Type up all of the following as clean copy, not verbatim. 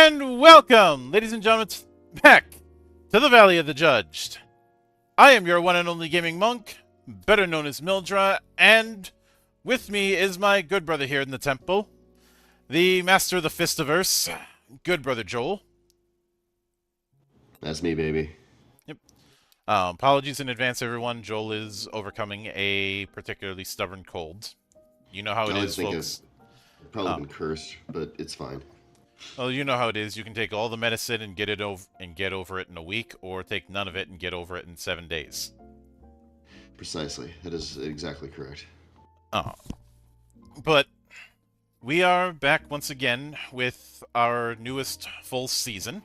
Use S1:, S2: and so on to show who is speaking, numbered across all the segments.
S1: And welcome, ladies and gentlemen, back to the Valley of the Judged. I am your one and only gaming monk, better known as Mildra, and with me is my good brother here in the temple, the master of the Fistiverse, good brother Joel.
S2: That's me, baby.
S1: Yep. Apologies in advance, everyone. Joel is overcoming a particularly stubborn cold. You know how it
S2: I like
S1: is,
S2: to think
S1: folks.
S2: I've probably been cursed, but it's fine.
S1: Well, you know how it is. You can take all the medicine and get over it in a week, or take none of it and get over it in 7 days.
S2: Precisely. That is exactly correct.
S1: Uh, but we are back once again with our newest full season.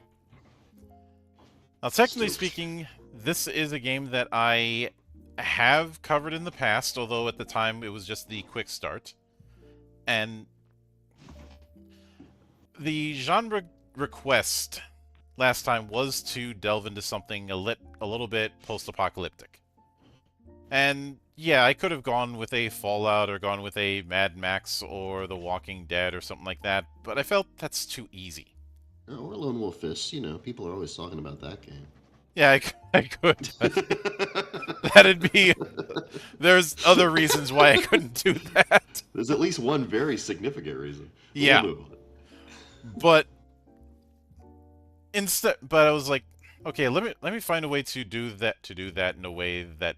S1: Now, technically speaking, this is a game that I have covered in the past, although at the time it was just the quick start. And the genre request last time was to delve into something a little bit post-apocalyptic. And yeah, I could have gone with a Fallout or gone with a Mad Max or The Walking Dead or something like that, but I felt that's too easy.
S2: Or Lone Wolf Fists, people are always talking about that game.
S1: Yeah, I could, but that'd be... There's other reasons why I couldn't do that.
S2: There's at least one very significant reason.
S1: Yeah.
S2: We'll move on.
S1: But I was like, okay, let me find a way to do that in a way that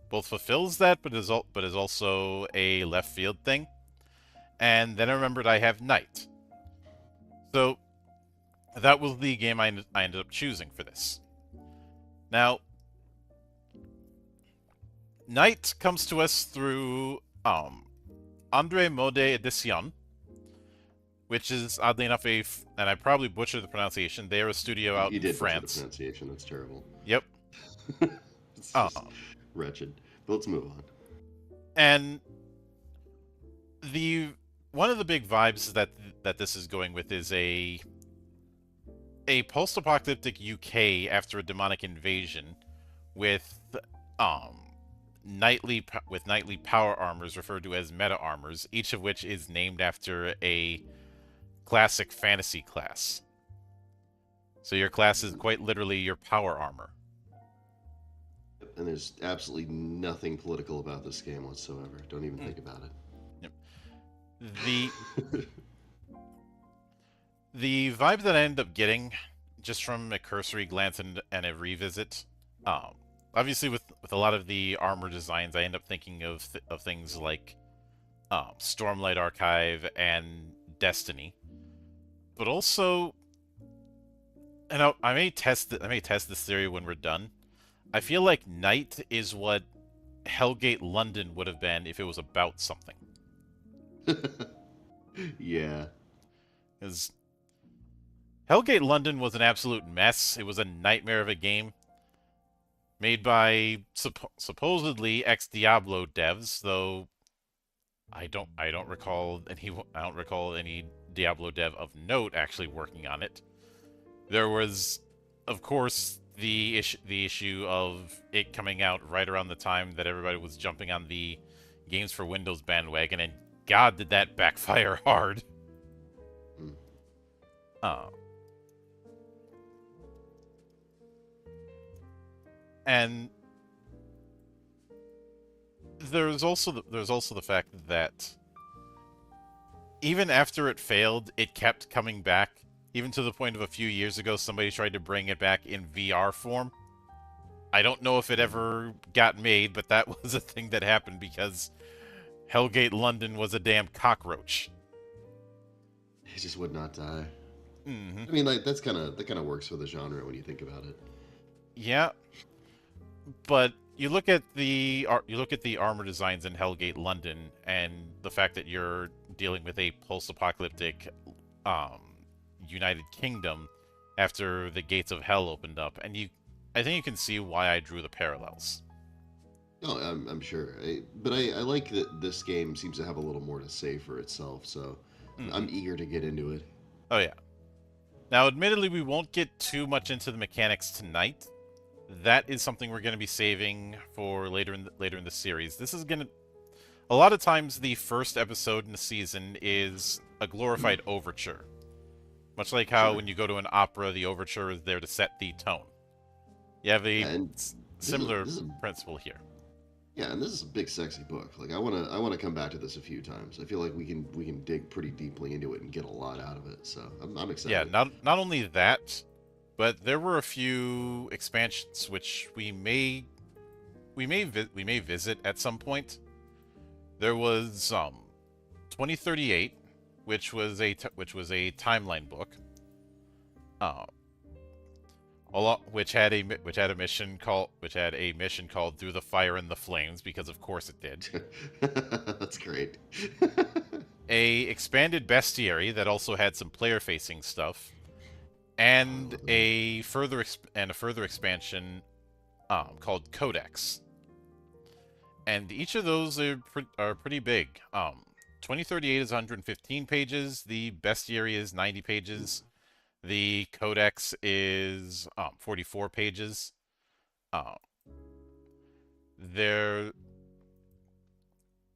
S1: both fulfills that, but is also a left field thing. And then I remembered I have Knight, so that was the game I ended up choosing for this. Now, Knight comes to us through Andre Mode Edition, which is oddly enough and I probably butchered the pronunciation. They're a studio out in France.
S2: The pronunciation. That's terrible.
S1: Yep.
S2: It's just wretched. But let's move on.
S1: And one of the big vibes that this is going with is a post-apocalyptic UK after a demonic invasion with nightly power armors referred to as meta armors, each of which is named after a classic fantasy class. So your class is quite literally your power armor.
S2: And there's absolutely nothing political about this game whatsoever. Don't even think about it.
S1: Yep. The vibe that I ended up getting, just from a cursory glance and a revisit, obviously with a lot of the armor designs, I end up thinking of things like Stormlight Archive and Destiny. But also, and I may test this theory when we're done. I feel like Knight is what Hellgate London would have been if it was about something.
S2: Yeah.
S1: Because Hellgate London was an absolute mess. It was a nightmare of a game. Made by supposedly ex-Diablo devs, though I don't recall any Diablo dev of note actually working on it. There was, of course, the issue of it coming out right around the time that everybody was jumping on the games for Windows bandwagon, and God, did that backfire hard. And there's also the fact that even after it failed, it kept coming back. Even to the point of a few years ago, somebody tried to bring it back in VR form. I don't know if it ever got made, but that was a thing that happened because Hellgate London was a damn cockroach.
S2: It just would not die.
S1: Mm-hmm.
S2: I mean, like that kind of works for the genre when you think about it.
S1: Yeah, but you look at the armor designs in Hellgate London, and the fact that you're dealing with a post-apocalyptic United Kingdom after the gates of hell opened up, and I think you can see why I drew the parallels.
S2: Oh, I'm sure. But I like that this game seems to have a little more to say for itself, so I'm eager to get into it.
S1: Oh yeah. Now, admittedly, we won't get too much into the mechanics tonight. That is something we're going to be saving for later in the series. This is going to... A lot of times, the first episode in the season is a glorified overture. Much like how
S2: Sure.
S1: when you go to an opera, the overture is there to set the tone. You have a
S2: Yeah, and
S1: similar
S2: this is
S1: principle here.
S2: yeah, and this is a big sexy book. Like I wanna come back to this a few times. I feel like we can dig pretty deeply into it and get a lot out of it. So I'm
S1: Yeah,
S2: excited.
S1: not only that, but there were a few expansions which we may visit at some point. There was 2038, which was a timeline book, uh, which had a mission called Through the Fire and the Flames, because of course it did.
S2: That's great.
S1: A expanded bestiary that also had some player facing stuff,
S2: Oh, I
S1: and
S2: love that.
S1: a further expansion called Codex. And each of those are pretty big. 2038 is 115 pages. The bestiary is 90 pages. The Codex is 44 pages. Uh, there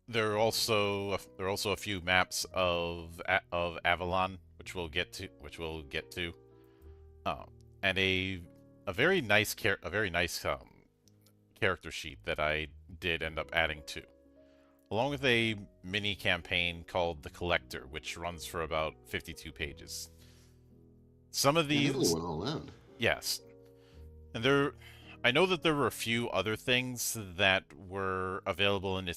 S1: there are also a few maps of Avalon, which we'll get to, um, and a very nice character sheet that I did end up adding to, along with a mini campaign called The Collector, which runs for about 52 pages. Some of
S2: Yeah, they really
S1: these,
S2: went all out.
S1: yes, and there, I know that there were a few other things that were available in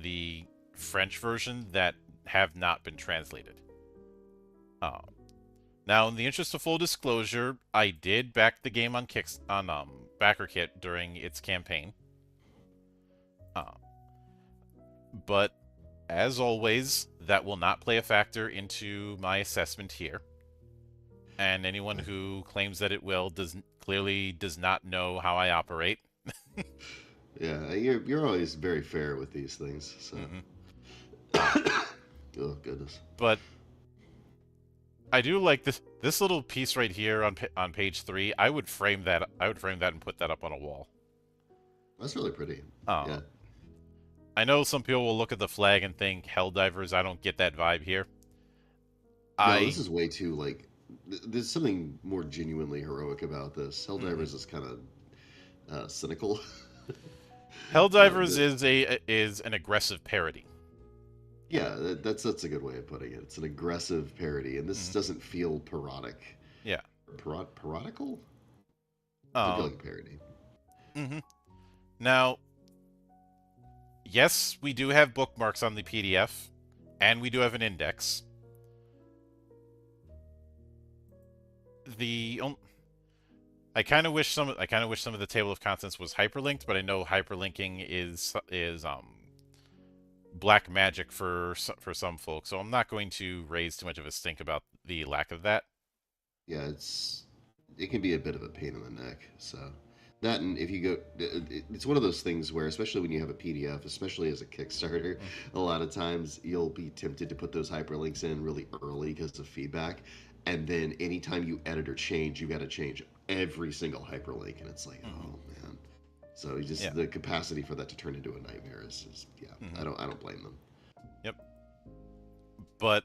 S1: the French version that have not been translated. Uh, Now, in the interest of full disclosure, I did back the game on BackerKit during its campaign. Uh, but as always, that will not play a factor into my assessment here. And anyone who claims that it will clearly does not know how I operate.
S2: Yeah, you're always very fair with these things. So,
S1: Hmm. Uh,
S2: oh goodness,
S1: but I do like this little piece right here on page 3. I would frame that and put that up on a wall.
S2: that's really pretty.
S1: Uh,
S2: Yeah.
S1: I know some people will look at the flag and think Helldivers. I don't get that vibe here.
S2: No, this
S1: I
S2: is way too like. There's something more genuinely heroic about this.
S1: mhm.
S2: Helldivers is kind of cynical.
S1: Helldivers
S2: The
S1: is an aggressive parody.
S2: Yeah, that's a good way of putting it. It's an aggressive parody, and this
S1: Mhm.
S2: doesn't feel parodic.
S1: Yeah.
S2: Parodical? Doesn't feel
S1: Um.
S2: like a parody.
S1: Mhm. Now, yes, we do have bookmarks on the PDF, and we do have an index. The I kind of wish some of the table of contents was hyperlinked, but I know hyperlinking is black magic for some folks, so I'm not going to raise too much of a stink about the lack of that.
S2: Yeah, it can be a bit of a pain in the neck. So that, and if you go, it's one of those things where, especially when you have a PDF, especially as a Kickstarter,
S1: Mm.
S2: a lot of times you'll be tempted to put those hyperlinks in really early because of feedback, and then anytime you edit or change, you got to change every single hyperlink, and it's like,
S1: Hmm.
S2: oh man. So you
S1: Yeah.
S2: just the capacity for that to turn into a nightmare is yeah.
S1: Hmm.
S2: I don't blame them.
S1: Yep. But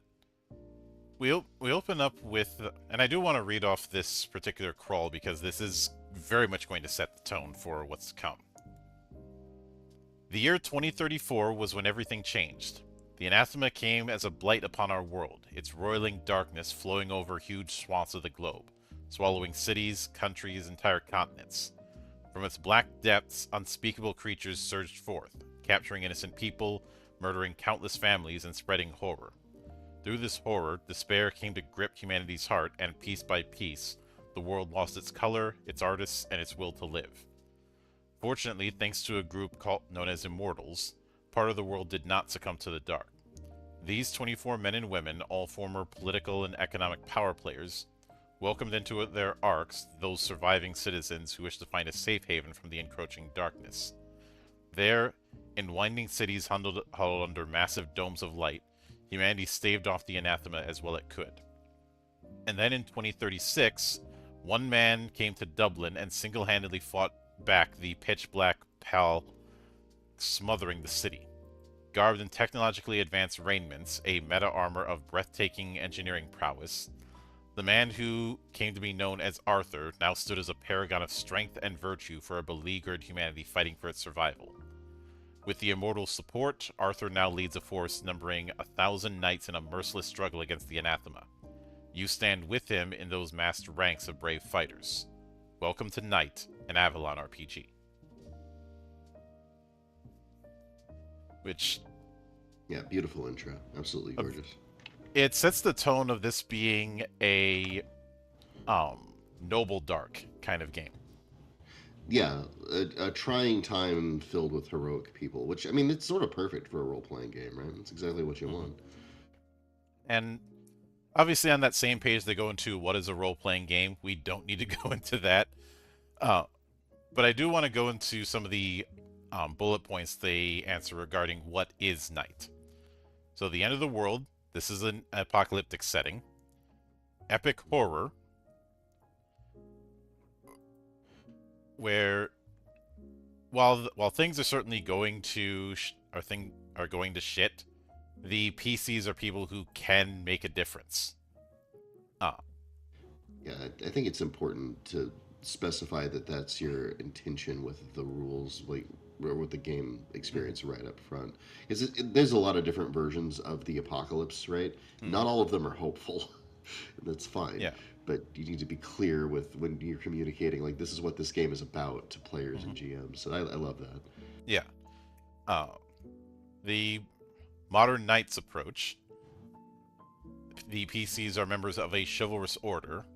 S1: we open up with, and I do want to read off this particular crawl because this is very much going to set the tone for what's to come. The year 2034 was when everything changed. The anathema came as a blight upon our world, its roiling darkness flowing over huge swaths of the globe, swallowing cities, countries, entire continents. From its black depths, unspeakable creatures surged forth, capturing innocent people, murdering countless families, and spreading horror. Through this horror, despair came to grip humanity's heart, and piece by piece, the world lost its color, its artists, and its will to live. Fortunately, thanks to a group known as Immortals, part of the world did not succumb to the dark. These 24 men and women, all former political and economic power players, welcomed into their arcs those surviving citizens who wished to find a safe haven from the encroaching darkness. There, in winding cities huddled under massive domes of light, humanity staved off the anathema as well it could. And then in 2036, one man came to Dublin and single-handedly fought back the pitch-black pall smothering the city. Garbed in technologically advanced raiments, a meta-armor of breathtaking engineering prowess, The man who came to be known as Arthur now stood as a paragon of strength and virtue for a beleaguered humanity fighting for its survival. With the immortal support, Arthur now leads a force numbering 1,000 knights in a merciless struggle against the anathema. You stand with him in those massed ranks of brave fighters. Welcome to Knight, an Avalon RPG. Which
S2: Yeah, beautiful intro. Absolutely
S1: uh,
S2: gorgeous.
S1: it sets the tone of this being a noble dark kind of game.
S2: Yeah, a trying time filled with heroic people, which I mean, it's sort of perfect for a role playing game, right? It's exactly what you
S1: Mm-hmm.
S2: want.
S1: And obviously, on that same page, they go into what is a role playing game. We don't need to go into that. Uh, but I do want to go into some of the bullet points they answer regarding what is night. So, the end of the world. This is an apocalyptic setting. Epic horror, where while things are certainly going to are going to shit, the PCs are people who can make a difference. Ah,
S2: Yeah, I think it's important to specify that that's your intention with the rules, like or with the game
S1: mm-hmm,
S2: experience right up front. Because there's a lot of different versions of the apocalypse, right?
S1: mm-hmm,
S2: Not all of them are hopeful. That's fine,
S1: yeah,
S2: but you need to be clear with when you're communicating. Like this is what this game is about to players
S1: mm-hmm,
S2: and GMs. So I love that.
S1: yeah. Uh, the modern knights approach. The PCs are members of a chivalrous order,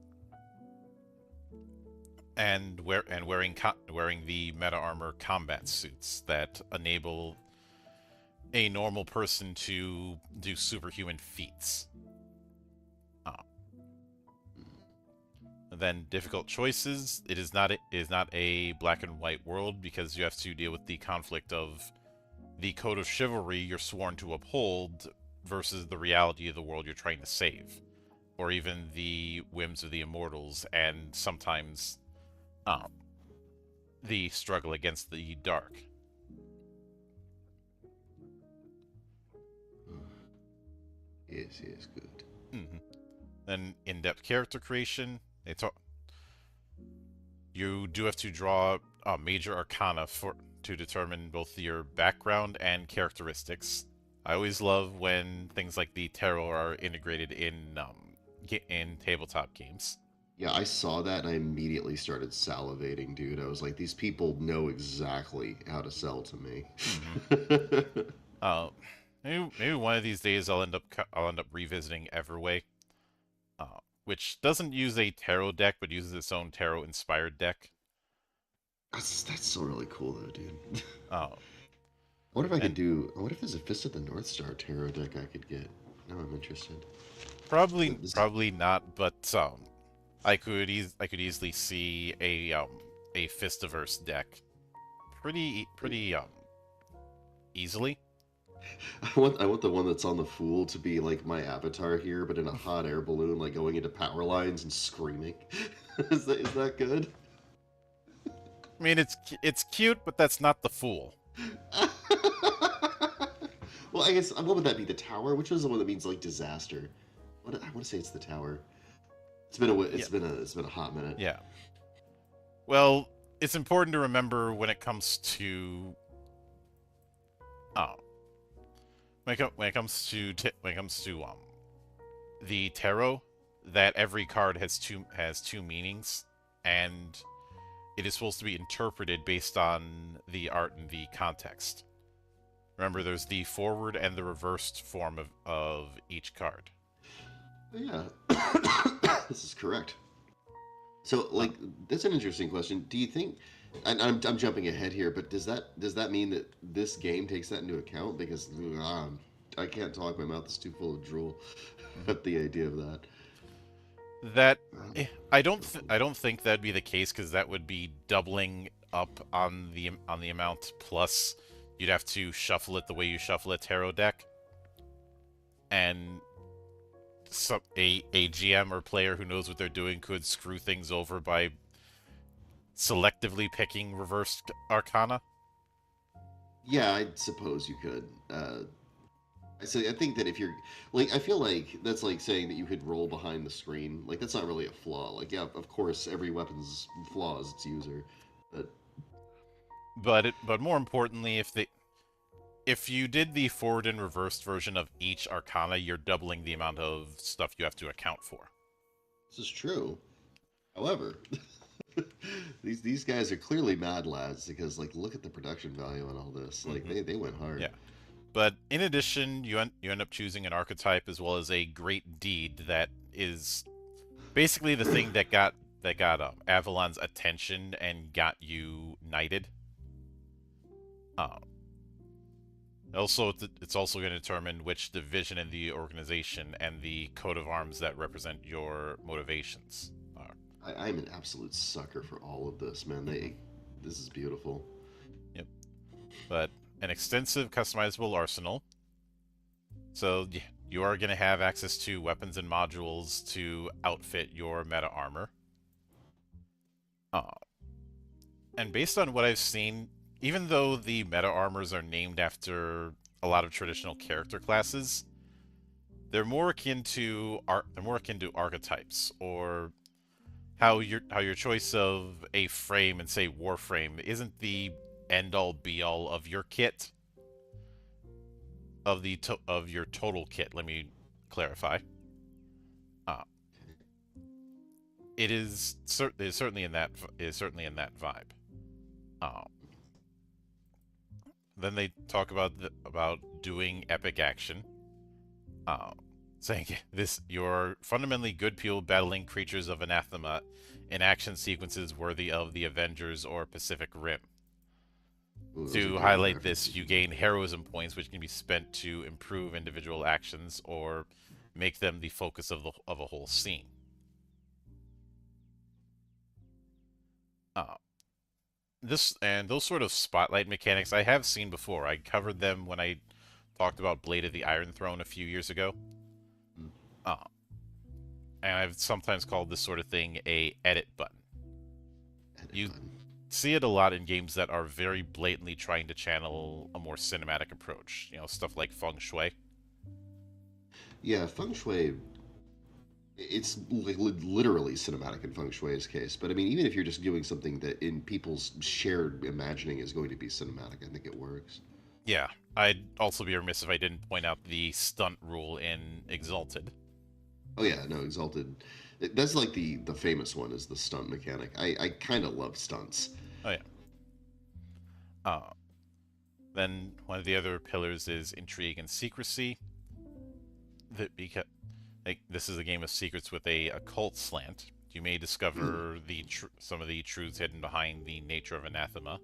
S1: and wearing the meta armor combat suits that enable a normal person to do superhuman feats. Uh, then difficult choices. It is not a black and white world because you have to deal with the conflict of the code of chivalry you're sworn to uphold versus the reality of the world you're trying to save, or even the whims of the immortals, and sometimes um, the struggle against the dark.
S2: Yes, yes, good.
S1: Mm-hmm. Then in-depth character creation. You do have to draw major arcana to determine both your background and characteristics. I always love when things like the tarot are integrated in tabletop games.
S2: Yeah, I saw that and I immediately started salivating, dude. I was like, these people know exactly how to sell to me.
S1: Mm-hmm. Uh, maybe one of these days I'll end up revisiting Everway, which doesn't use a tarot deck but uses its own tarot inspired deck.
S2: That's so really cool, though, dude.
S1: Uh,
S2: I wonder if I could
S1: and
S2: do. I wonder if there's a Fist of the North Star tarot deck I could get. Now I'm interested. This,
S1: probably not, but I could easily see a Fistiverse deck pretty easily.
S2: I want the one that's on the Fool to be like my avatar here, but in a hot air balloon, like going into power lines and screaming. Is that good?
S1: I mean, it's cute, but that's not the fool.
S2: Well, I guess what would that be? The tower? Which is the one that means like disaster? What I want to say it's the tower. It's been a
S1: Yeah,
S2: it's been a hot minute.
S1: yeah. Well, it's important to remember uh, when it comes to the tarot, that every card has two meanings, and it is supposed to be interpreted based on the art and the context. Remember, there's the forward and the reversed form of each card.
S2: Yeah, this is correct. So,
S1: Uh,
S2: like, that's an interesting question. Do you think? And I'm jumping ahead here, but does that mean that this game takes that into account? Because I can't talk. My mouth is too full of drool
S1: mhm.
S2: at the idea of that.
S1: That
S2: Um,
S1: I don't think that'd be the case because that would be doubling up on the amount. Plus, you'd have to shuffle it the way you shuffle a tarot deck, and a GM or player who knows what they're doing could screw things over by selectively picking reversed arcana.
S2: Yeah, I suppose you could. I think that if you're like, I feel like that's like saying that you could roll behind the screen. Like that's not really a flaw. Like, yeah, of course, every weapon's flaw is its user, but
S1: But more importantly, if you did the forward and reversed version of each arcana, you're doubling the amount of stuff you have to account for.
S2: this is true. However, these guys are clearly mad lads because like look at the production value on all this. Like
S1: Hmm.
S2: they went hard.
S1: Yeah. But in addition, you end up choosing an archetype as well as a great deed that is basically the thing that got Avalon's attention and got you knighted. Uh, it's also going to determine which division in the organization and the coat of arms that represent your motivations are.
S2: I'm an absolute sucker for all of this, man.
S1: Hmm.
S2: This is beautiful.
S1: Yep. But an extensive customizable arsenal. So you are going to have access to weapons and modules to outfit your meta armor. Uh, and based on what I've seen, even though the meta armors are named after a lot of traditional character classes, they're more akin to archetypes, or how your choice of a frame and say Warframe isn't the end all be all of your kit of your total kit. Let me clarify. Uh, it is certainly in that vibe. Uh, then they talk about doing epic action, uh, saying this you're fundamentally good people battling creatures of anathema in action sequences worthy of the Avengers or Pacific Rim.
S2: Ooh, those are
S1: To
S2: great
S1: highlight this,
S2: references.
S1: you gain heroism points, which can be spent to improve individual actions or make them the focus of a whole scene. Uh, this and those sort of spotlight mechanics I have seen before. I covered them when I talked about Blade of the Iron Throne a few years ago.
S2: Mm,
S1: Uh, and I've sometimes called this sort of thing a edit button.
S2: edit
S1: You
S2: button.
S1: see it a lot in games that are very blatantly trying to channel a more cinematic approach. Stuff like feng shui.
S2: Yeah, feng shui. It's like literally cinematic in feng shui's case. But I mean, even if you're just doing something that in people's shared imagining is going to be cinematic, I think it works.
S1: Yeah, I'd also be remiss if I didn't point out the stunt rule in Exalted.
S2: Oh yeah, no, exalted. That's like the famous one is the stunt mechanic. I kind of love stunts.
S1: Oh yeah. Uh, then one of the other pillars is intrigue and secrecy. That because this is a game of secrets with a occult slant. You may discover some of the truths hidden behind the nature of anathema.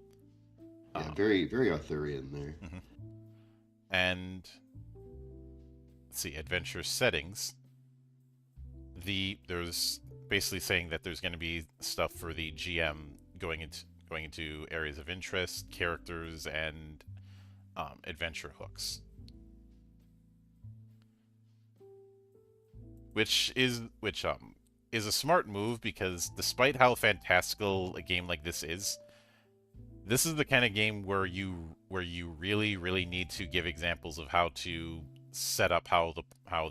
S2: Yeah,
S1: Uh,
S2: very Arthurian there.
S1: mhm. And let's see, adventure settings. There's basically saying that there's going to be stuff for the GM going into areas of interest, characters, and adventure hooks, which is a smart move because despite how fantastical a game like this is the kind of game where you really need to give examples of how to set up how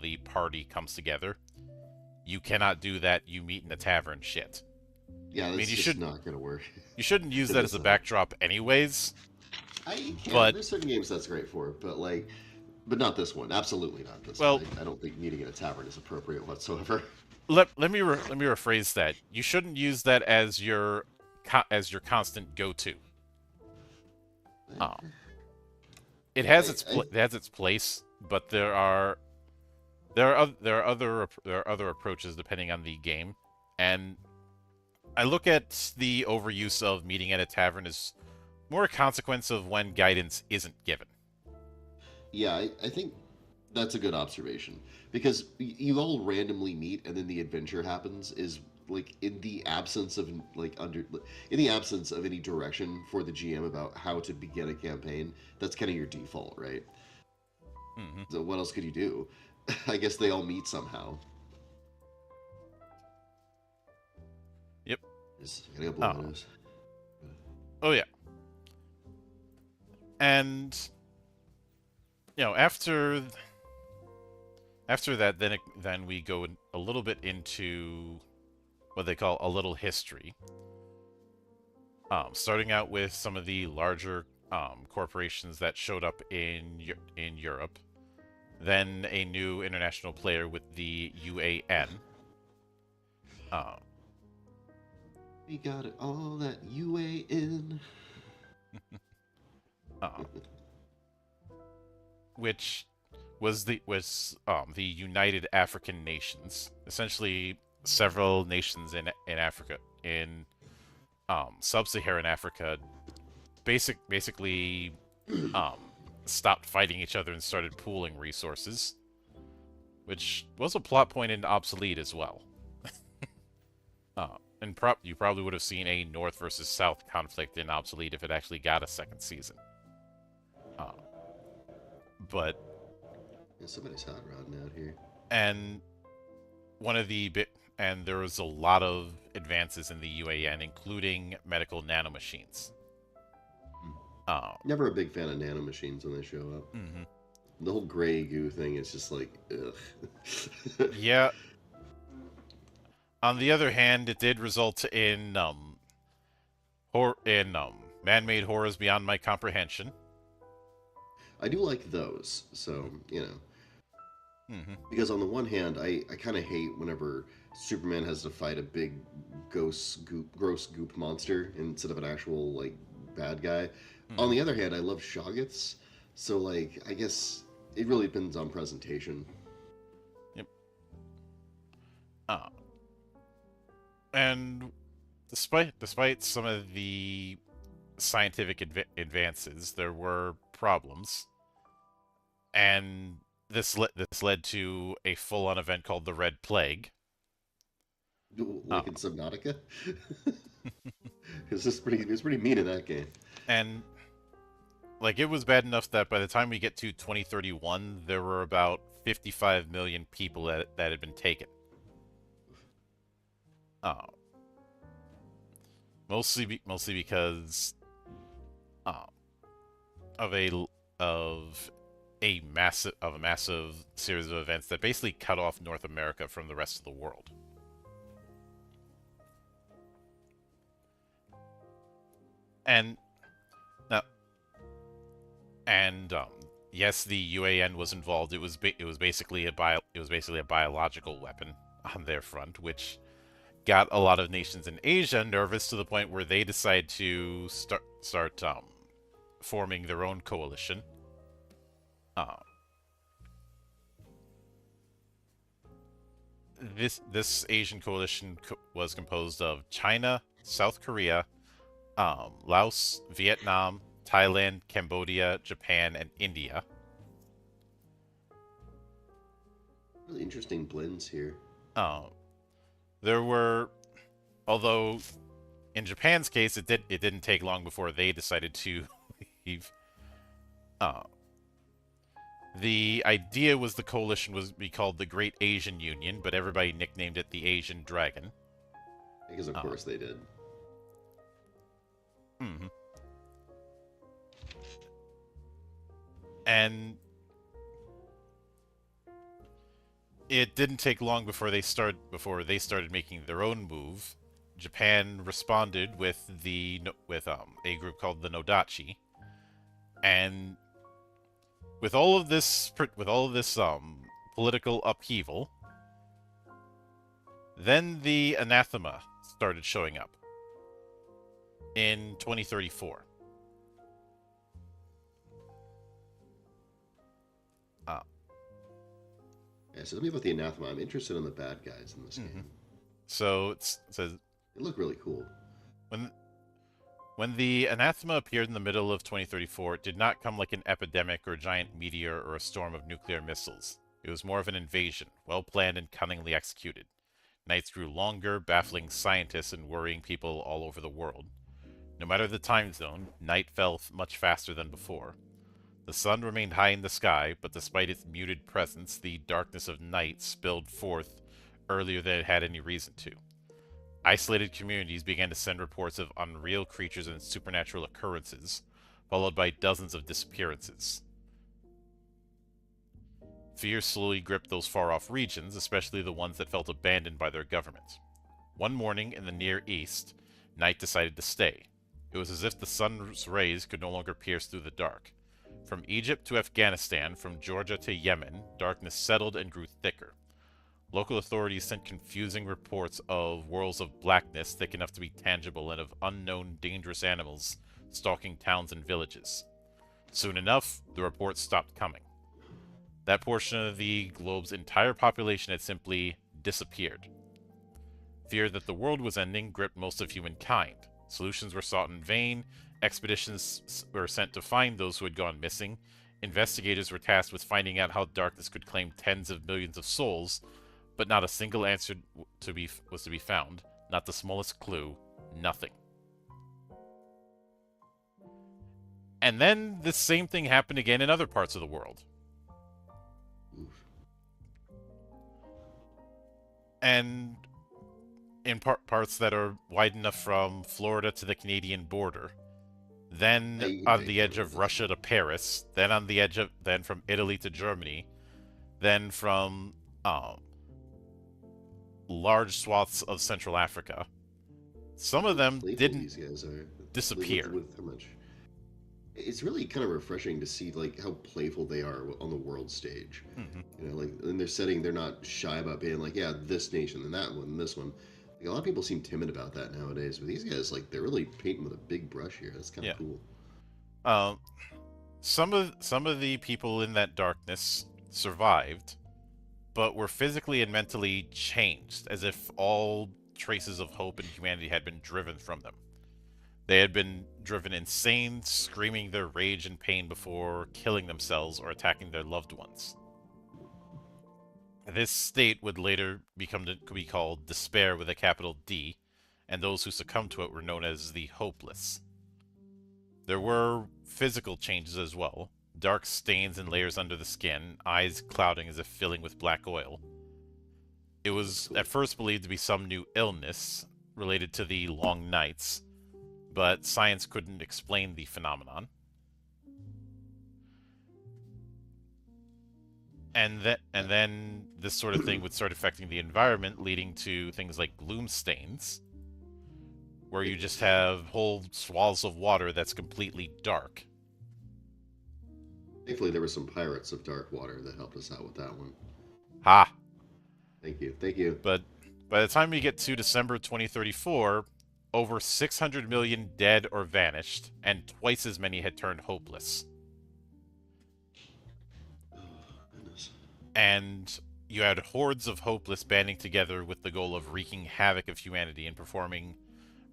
S1: the party comes together. You cannot do that. You meet in a tavern shit.
S2: Yeah,
S1: I mean,
S2: that's just not gonna work
S1: you shouldn't use
S2: in
S1: that as
S2: this
S1: a
S2: setup.
S1: backdrop anyways.
S2: I can.
S1: But
S2: There's certain games that's great for, but not this one. Absolutely not this one.
S1: well,
S2: I don't think meeting in a tavern is appropriate whatsoever.
S1: let me rephrase that. You shouldn't use that as your constant go-to. Um, it has its place, but there are other approaches depending on the game, and I look at the overuse of meeting at a tavern as more a consequence of when guidance isn't given.
S2: Yeah, I think that's a good observation because you all randomly meet and then the adventure happens is like in the absence of in the absence of any direction for the GM about how to begin a campaign. That's kind of your default, right?
S1: Hmm.
S2: So what else could you do? I guess they all meet somehow.
S1: Yep.
S2: Just gotta go blow my
S1: Oh,
S2: nose.
S1: oh yeah. And after After that, then we go a little bit into what they call a little history. Starting out with some of the larger corporations that showed up in Europe, then a new international player with the UAN. Uh,
S2: We got it all that UAN.
S1: uh, which was the United African Nations, essentially several nations in Africa, in sub-Saharan Africa, basically um, stopped fighting each other and started pooling resources, which was a plot point in Obsolete as well. And you probably would have seen a North versus South conflict in Obsolete if it actually got a second season. Uh, but
S2: Yeah, somebody's hot rodding out here.
S1: and one of the bit and there was a lot of advances in the UAN, including medical nanomachines.
S2: Hmm.
S1: Uh,
S2: Never a big fan of nanomachines when they show up.
S1: mm-hmm.
S2: The whole gray goo thing is just like, ugh.
S1: Yeah. On the other hand, it did result in man-made horrors beyond my comprehension.
S2: I do like those, so,
S1: Mm-hmm.
S2: because on the one hand, I kind of hate whenever Superman has to fight a big gross goop monster instead of an actual, like, bad guy. On
S1: Mm-hmm.
S2: the other hand, I love Shoggoths, so, like, I guess it really depends on presentation.
S1: Yep. Uh, and despite some of the scientific advances, there were problems, and this led to a full-on event called the Red Plague. Uh,
S2: Like in Subnautica. It's pretty mean in that game.
S1: and like it was bad enough that by the time we get to 2031, there were about 55 million people that had been taken. Uh, mostly because uh, of a massive series of events that basically cut off North America from the rest of the world. And now, and yes, the UAN was involved. It was basically a biological weapon on their front, which got a lot of nations in Asia nervous to the point where they decided to start forming their own coalition. Uh, this Asian coalition was composed of China, South Korea, Laos, Vietnam, Thailand, Cambodia, Japan, and India.
S2: Really interesting blends here.
S1: Uh, there were, although in Japan's case, it didn't take long before they decided to leave. Uh, the idea was the coalition was be called the Great Asian Union, but everybody nicknamed it the Asian Dragon.
S2: Because of
S1: Uh,
S2: course they did.
S1: mhm. And it didn't take long before they started making their own move. Japan responded with a group called the Nodachi, and with all of this political upheaval, then the anathema started showing up in 2034. Uh,
S2: Yeah, so tell me about the anathema. I'm interested in the bad guys in this
S1: mhm.
S2: game.
S1: So it says
S2: They look really cool.
S1: when when the anathema appeared in the middle of 2034, it did not come like an epidemic or a giant meteor or a storm of nuclear missiles. It was more of an invasion, well planned and cunningly executed. Nights grew longer, baffling scientists and worrying people all over the world. No matter the time zone, night fell much faster than before. The sun remained high in the sky, but despite its muted presence, the darkness of night spilled forth earlier than it had any reason to. Isolated communities began to send reports of unreal creatures and supernatural occurrences, followed by dozens of disappearances. Fear slowly gripped those far-off regions, especially the ones that felt abandoned by their government. One morning in the Near East, night decided to stay. It was as if the sun's rays could no longer pierce through the dark. From Egypt to Afghanistan, from Georgia to Yemen, darkness settled and grew thicker. Local authorities sent confusing reports of whirls of blackness thick enough to be tangible and of unknown dangerous animals stalking towns and villages. Soon enough, the reports stopped coming. That portion of the globe's entire population had simply disappeared. Fear that the world was ending gripped most of humankind. Solutions were sought in vain, expeditions were sent to find those who had gone missing, investigators were tasked with finding out how darkness could claim tens of millions of souls, but not a single answer was to be found, not the smallest clue, nothing. And then the same thing happened again in other parts of the world. And in parts that are wide enough from Florida to the Canadian border, then on the edge of Russia to Paris, then on the edge of then from Italy to Germany, then from large swaths of Central Africa. Some of them didn't
S2: these guys are
S1: disappear.
S2: with how much. It's really kind of refreshing to see like how playful they are on the world stage.
S1: Mm-hmm.
S2: You know, like in their setting, they're not shy about being like, yeah, this nation and that one and this one. Like, a lot of people seem timid about that nowadays, but these guys, like, they're really painting with a big brush here. That's kind of cool.
S1: Um, some of the people in that darkness survived, but were physically and mentally changed, as if all traces of hope and humanity had been driven from them. They had been driven insane, screaming their rage and pain before killing themselves or attacking their loved ones. This state would later be called despair with a capital D, and those who succumbed to it were known as the hopeless. There were physical changes as well. Dark stains and layers under the skin, eyes clouding as if filling with black oil. It was at first believed to be some new illness related to the long nights, but science couldn't explain the phenomenon. And then this sort of thing would start affecting the environment, leading to things like gloom stains, where you just have whole swaths of water that's completely dark.
S2: Thankfully, there were some pirates of dark water that helped us out with that one.
S1: Ha!
S2: Thank you, thank you.
S1: But by the time we get to December 2034, over 600 million dead or vanished, and twice as many had turned hopeless.
S2: Oh, goodness.
S1: And you had hordes of hopeless banding together with the goal of wreaking havoc of humanity and performing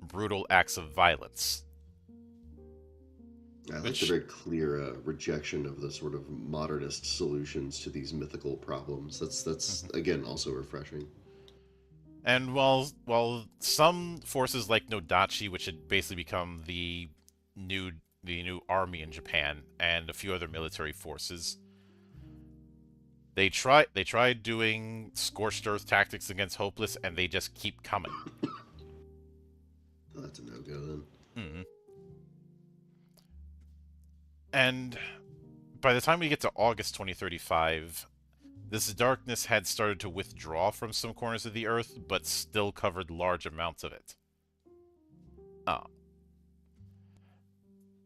S1: brutal acts of violence.
S2: I like the very clear rejection of the sort of modernist solutions to these mythical problems. That's again also refreshing.
S1: And while some forces like Nodachi, which had basically become the new army in Japan, and a few other military forces, they tried doing scorched earth tactics against hopeless, and they just keep coming.
S2: Oh, that's a no-go then.
S1: Mm-hmm. And by the time we get to August 2035, this darkness had started to withdraw from some corners of the Earth, but still covered large amounts of it.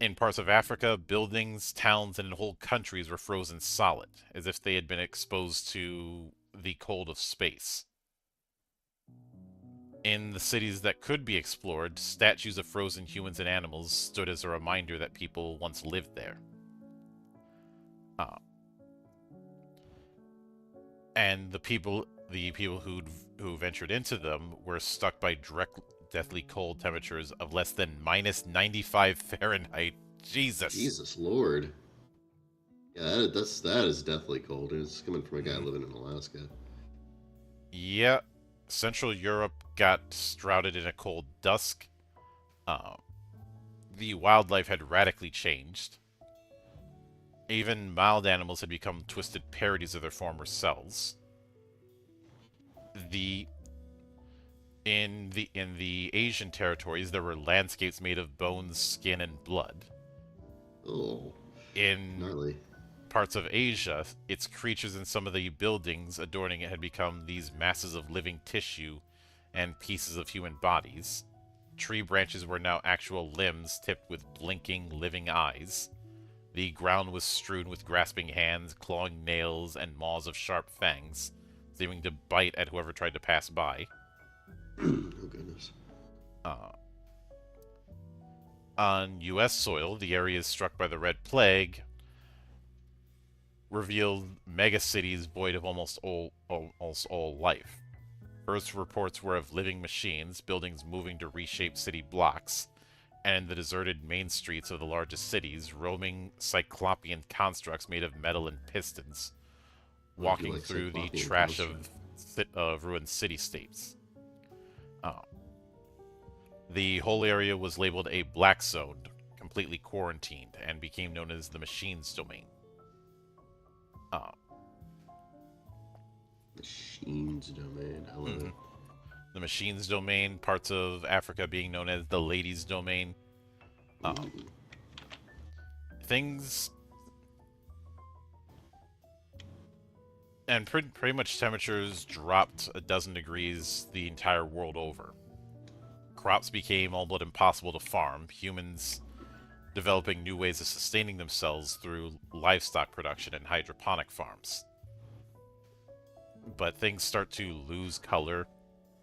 S1: In parts of Africa, buildings, towns, and whole countries were frozen solid, as if they had been exposed to the cold of space. In the cities that could be explored, statues of frozen humans and animals stood as a reminder that people once lived there. And the people who ventured into them were stuck by deathly cold temperatures of less than minus 95 Fahrenheit.
S2: Jesus Lord. Yeah, that is deathly cold. It's coming from a guy living in Alaska.
S1: Yeah, Central Europe got shrouded in a cold dusk. The wildlife had radically changed. Even mild animals had become twisted parodies of their former selves. In the Asian territories, there were landscapes made of bones, skin, and blood.
S2: Oh,
S1: In
S2: gnarly.
S1: parts of Asia, its creatures and some of the buildings adorning it had become these masses of living tissue and pieces of human bodies. Tree branches were now actual limbs tipped with blinking, living eyes. The ground was strewn with grasping hands, clawing nails, and maws of sharp fangs, seeming to bite at whoever tried to pass by.
S2: Oh goodness.
S1: Uh, on U.S. soil, the areas struck by the Red Plague revealed megacities void of almost all life. First reports were of living machines, buildings moving to reshape city blocks, and the deserted main streets of the largest cities, roaming cyclopean constructs made of metal and pistons,
S2: Well, if you
S1: walking
S2: like
S1: through the
S2: cyclopean
S1: trash
S2: construct.
S1: of ruined city-states. Uh, the whole area was labeled a black zone, completely quarantined, and became known as the Machines Domain. Uh,
S2: Machines domain. I love
S1: mhm.
S2: it.
S1: The Machines Domain, parts of Africa being known as the Ladies Domain. Uh,
S2: Ooh.
S1: things and pretty much temperatures dropped a dozen degrees the entire world over. Crops became all but impossible to farm, humans developing new ways of sustaining themselves through livestock production and hydroponic farms. But things start to lose color.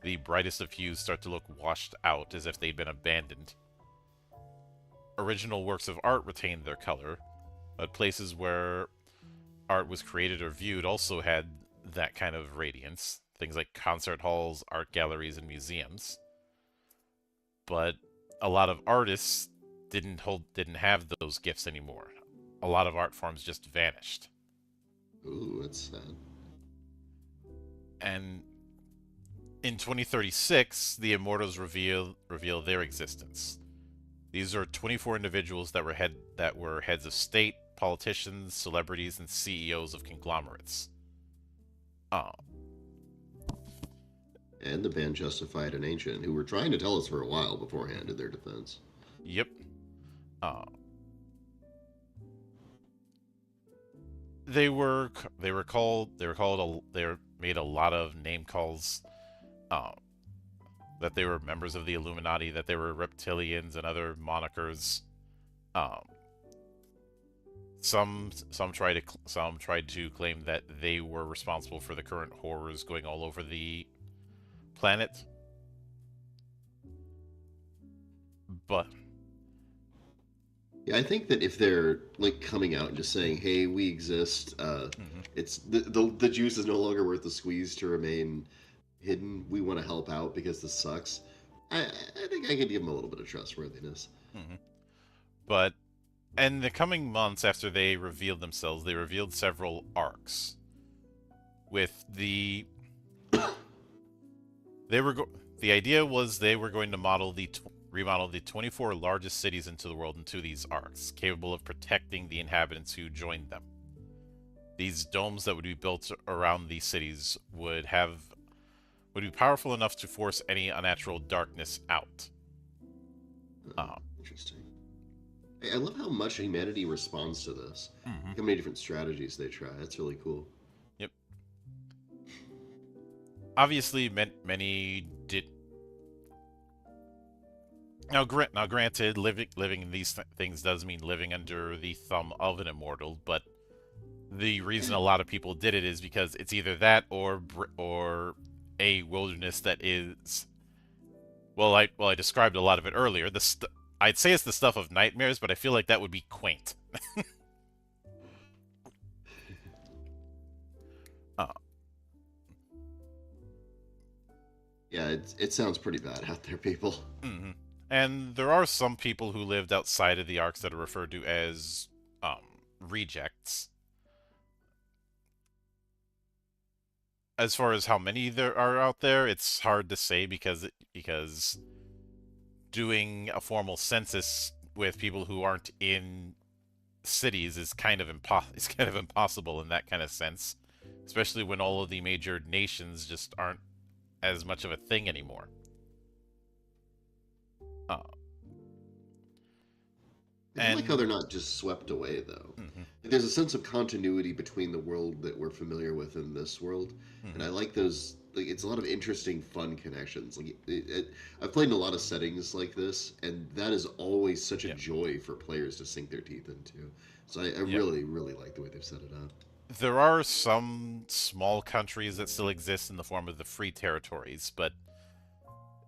S1: The brightest of hues start to look washed out as if they'd been abandoned. Original works of art retained their color, but places where art was created or viewed also had that kind of radiance. Things like concert halls, art galleries, and museums. But a lot of artists didn't have those gifts anymore. A lot of art forms just vanished.
S2: Ooh, that's sad.
S1: And in 2036, the Immortals reveal their existence. These are 24 individuals that were heads of state, politicians, celebrities, and CEOs of conglomerates. Oh,
S2: And the band Justified and Ancient, who were trying to tell us for a while beforehand in their defense.
S1: yep. Uh, they were made a lot of name calls. Uh, that they were members of the Illuminati, that they were reptilians and other monikers. Um, some tried to claim that they were responsible for the current horrors going all over the planet, but
S2: Yeah, I think that if they're like coming out and just saying, "Hey, we exist,"
S1: mhm,
S2: it's the juice is no longer worth the squeeze to remain hidden. We want to help out because this sucks. I think I could give them a little bit of trustworthiness.
S1: mhm. But in the coming months after they revealed themselves, they revealed several arcs. With they were go- the idea was they were going to remodel the 24 largest cities into the world into these arcs, capable of protecting the inhabitants who joined them. These domes that would be built around these cities would be powerful enough to force any unnatural darkness out. Uh,
S2: Interesting. I love how much humanity responds to this.
S1: mhm.
S2: How many different strategies they try. That's really cool.
S1: Yep. Obviously, many did. Now, granted, living in these things does mean living under the thumb of an immortal, but the reason a lot of people did it is because it's either that or a wilderness that is I described a lot of it earlier. I'd say it's the stuff of nightmares, but I feel like that would be quaint. Uh,
S2: Yeah, it sounds pretty bad out there, people.
S1: mhm. And there are some people who lived outside of the arcs that are referred to as rejects. As far as how many there are out there, it's hard to say because doing a formal census with people who aren't in cities is is kind of impossible in that kind of sense, especially when all of the major nations just aren't as much of a thing anymore. Uh,
S2: I do like how
S1: And
S2: they're not just swept away, though.
S1: mhm,
S2: Like, there's a sense of continuity between the world that we're familiar with and this world, and
S1: mhm,
S2: I like those. Like, it's a lot of interesting, fun connections. I've played in a lot of settings like this, and that is always such a
S1: yeah,
S2: joy for players to sink their teeth into. So I
S1: yeah.
S2: really, really like the way they've set it up.
S1: There are some small countries that still exist in the form of the free territories, but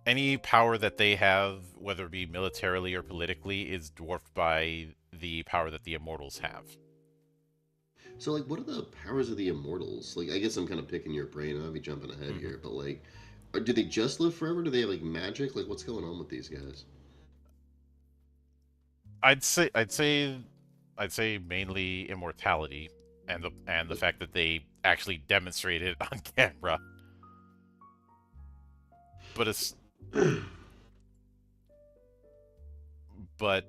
S1: any power that they have, whether it be militarily or politically, is dwarfed by the power that the immortals have.
S2: So, like, what are the powers of the immortals? Like, I guess I'm kind of picking your brain. I might be jumping ahead
S1: Mhm.
S2: here, but like, do they just live forever? Do they have like magic? Like, what's going on with these guys?
S1: I'd say I'd say I'd say mainly immortality and the fact that they actually demonstrate it on camera. But it's but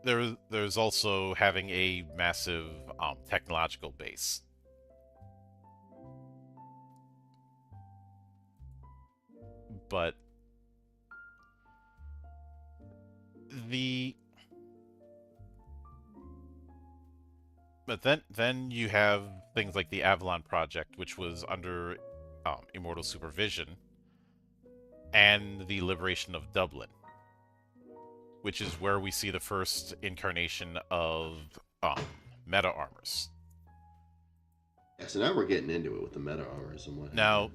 S1: there's also having a massive technological base. But the but then you have things like the Avalon project, which was under immortal supervision, and the liberation of Dublin, which is where we see the first incarnation of um, meta armors.
S2: Yeah, so now we're getting into it with the meta armors and what have you.
S1: Now,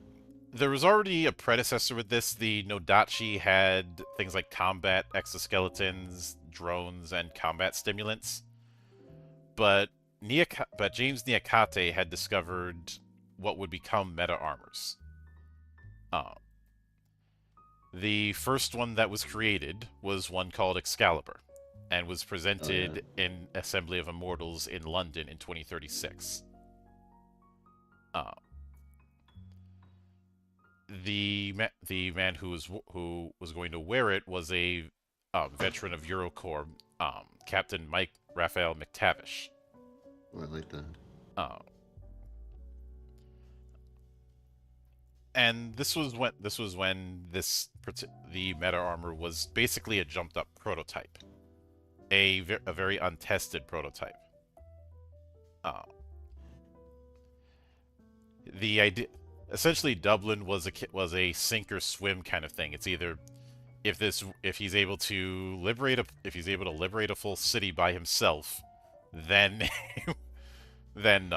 S1: there was already a predecessor with this. The Nodachi had things like combat exoskeletons, drones, and combat stimulants. But but James Nyakate had discovered what would become meta armors. Uh, the first one that was created was one called Excalibur, and was
S2: Oh yeah.
S1: presented in Assembly of Immortals in London in 2036. Uh, the man who was going to wear it was a veteran of Eurocorps, Captain Mike Raphael McTavish.
S2: Oh, I like that.
S1: Uh, and this the meta armor was basically a jumped up prototype, a very untested prototype. Uh, the idea essentially Dublin was a sink or swim kind of thing. It's either if he's able to liberate a full city by himself, then then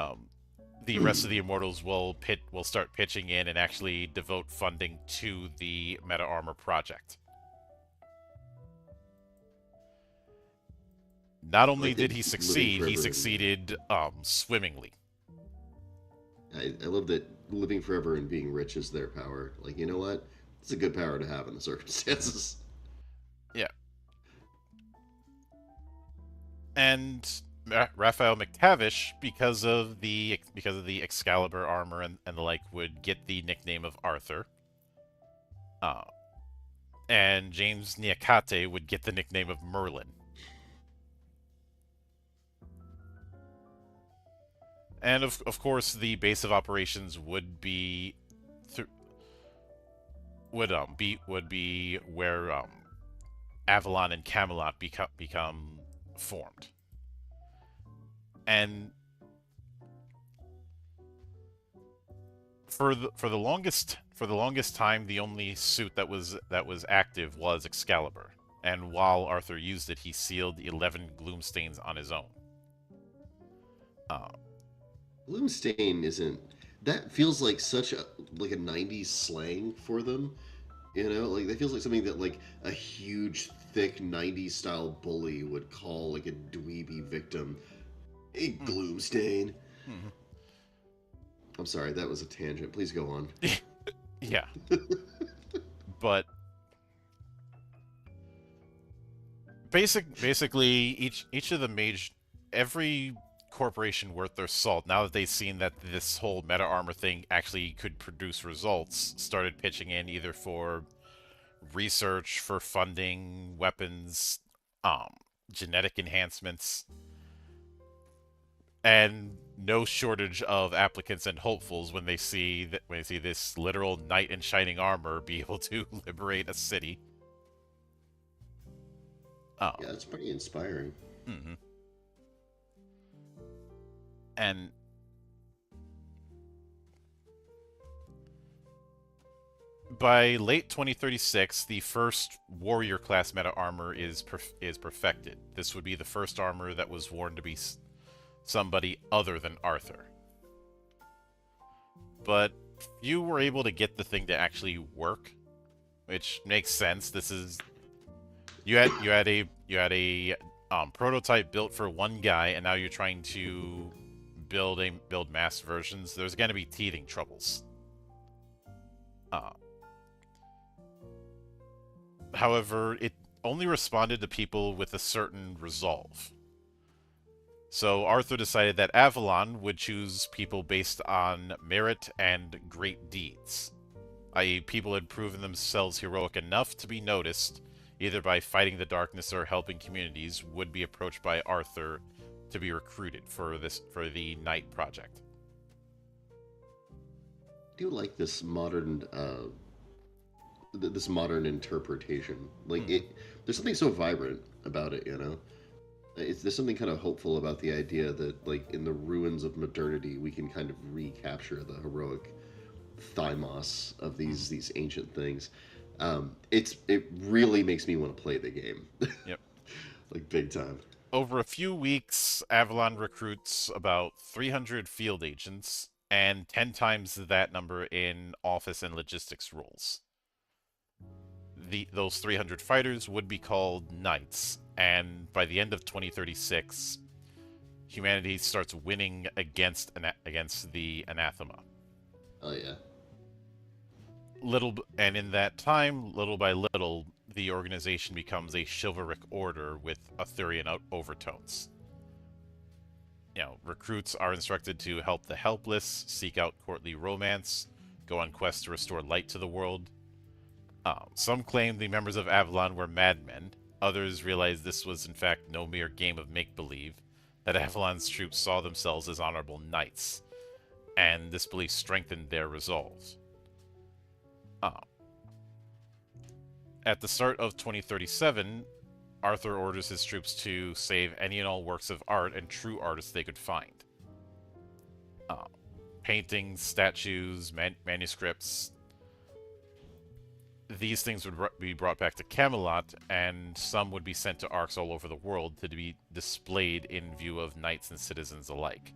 S1: the rest of the immortals will start pitching in and actually devote funding to the meta armor project. Not
S2: Well, I
S1: only did
S2: think
S1: he
S2: living
S1: succeed, he
S2: forever and
S1: succeeded swimmingly.
S2: I love that living forever and being rich is their power. Like, you know what? It's a good power to have in the circumstances.
S1: Yeah, and Raphael McTavish, because of the Excalibur armor and the like, would get the nickname of Arthur. Uh, and James Nyakate would get the nickname of Merlin. And of course, the base of operations th- would be where Avalon and Camelot become formed. And for the longest time, the only suit that was active was Excalibur. And while Arthur used it, he sealed 11 Gloomstains on his own. Uh,
S2: Gloomstain isn't. That feels like such a 90s slang for them. You know, like that feels like something that like a huge, thick '90s style bully would call like a dweeby victim. A
S1: mm,
S2: gloomstain.
S1: mhm.
S2: I'm sorry, that was a tangent. Please go on.
S1: Yeah, but basically each of the major every corporation worth their salt, now that they've seen that this whole meta armor thing actually could produce results, started pitching in either for research, for funding, weapons, genetic enhancements, and no shortage of applicants and hopefuls when they see this literal knight in shining armor be able to liberate a city.
S2: Yeah,
S1: Um,
S2: it's pretty inspiring.
S1: Hmm. And by late 2036, the first warrior class meta armor is perfected. This would be the first armor that was worn to be somebody other than Arthur. But few were able to get the thing to actually work, which makes sense. This is you had a prototype built for one guy, and now you're trying to build mass versions. There's going to be teething troubles. Uh, However, it only responded to people with a certain resolve. So Arthur decided that Avalon would choose people based on merit and great deeds, i.e., people had proven themselves heroic enough to be noticed, either by fighting the darkness or helping communities, would be approached by Arthur to be recruited for the Knight project.
S2: I do like this modern interpretation. Like
S1: Hmm.
S2: there's something so vibrant about it. There's something kind of hopeful about the idea that, like, in the ruins of modernity, we can kind of recapture the heroic thymos of
S1: Hmm.
S2: these ancient things. It really makes me want to play the game,
S1: Yep.
S2: like big time.
S1: Over a few weeks, Avalon recruits about 300 field agents and 10 times that number in office and logistics roles. Those 300 fighters would be called Knights, and by the end of 2036, humanity starts winning against the anathema.
S2: Oh yeah,
S1: And in that time, little by little, the organization becomes a chivalric order with Arthurian overtones. Recruits are instructed to help the helpless, seek out courtly romance, go on quests to restore light to the world. Some claim the members of Avalon were madmen. Others realized this was in fact no mere game of make-believe, that Avalon's troops saw themselves as honorable knights, and this belief strengthened their resolve. Uh, at the start of 2037, Arthur orders his troops to save any and all works of art and true artists they could find. Uh, Paintings, statues, manuscripts. These things would be brought back to Camelot, and some would be sent to arcs all over the world to be displayed in view of knights and citizens alike.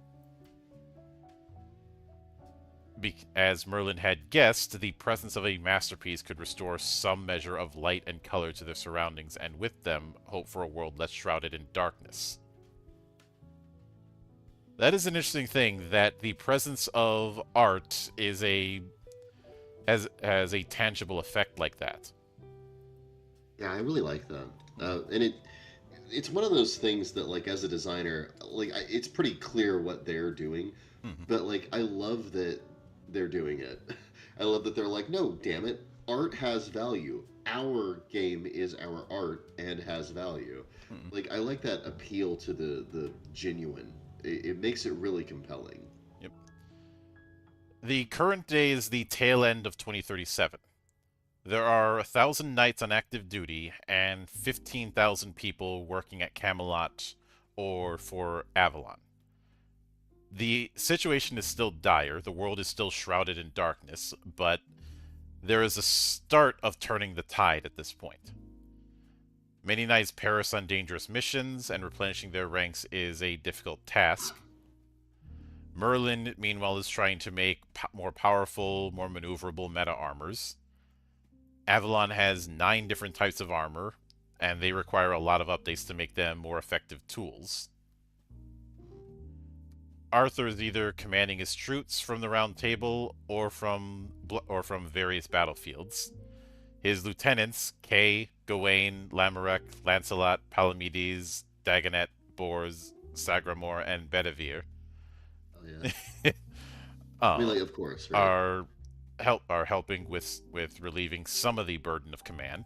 S1: As Merlin had guessed, the presence of a masterpiece could restore some measure of light and color to their surroundings, and with them, hope for a world less shrouded in darkness. That is an interesting thing, that the presence of art has a tangible effect like that.
S2: yeah, I really like that. And it's one of those things that, like, as a designer, like, it's pretty clear what they're doing,
S1: Mm-hmm.
S2: but like I love that they're doing it. I love that they're like, no, damn it, art has value. Our game is our art and has value.
S1: Mm-hmm.
S2: Like, I like that appeal to the genuine. It makes it really compelling.
S1: Yep. The current day is the tail end of 2037. There are 1,000 knights on active duty and 15,000 people working at Camelot or for Avalon. The situation is still dire, the world is still shrouded in darkness, but there is a start of turning the tide at this point. Many knights perish on dangerous missions, and replenishing their ranks is a difficult task. Merlin, meanwhile, is trying to make more powerful, more maneuverable meta armors. Avalon has 9 different types of armor, and they require a lot of updates to make them more effective tools. Arthur is either commanding his troops from the Round Table or from various battlefields. His lieutenants, Kay, Gawain, Lamarck, Lancelot, Palamedes, Dagonet, Bors, Sagramor, and Bedivere,
S2: Oh yeah. I mean,
S1: uh,
S2: like, of course, right?
S1: are helping with relieving some of the burden of command.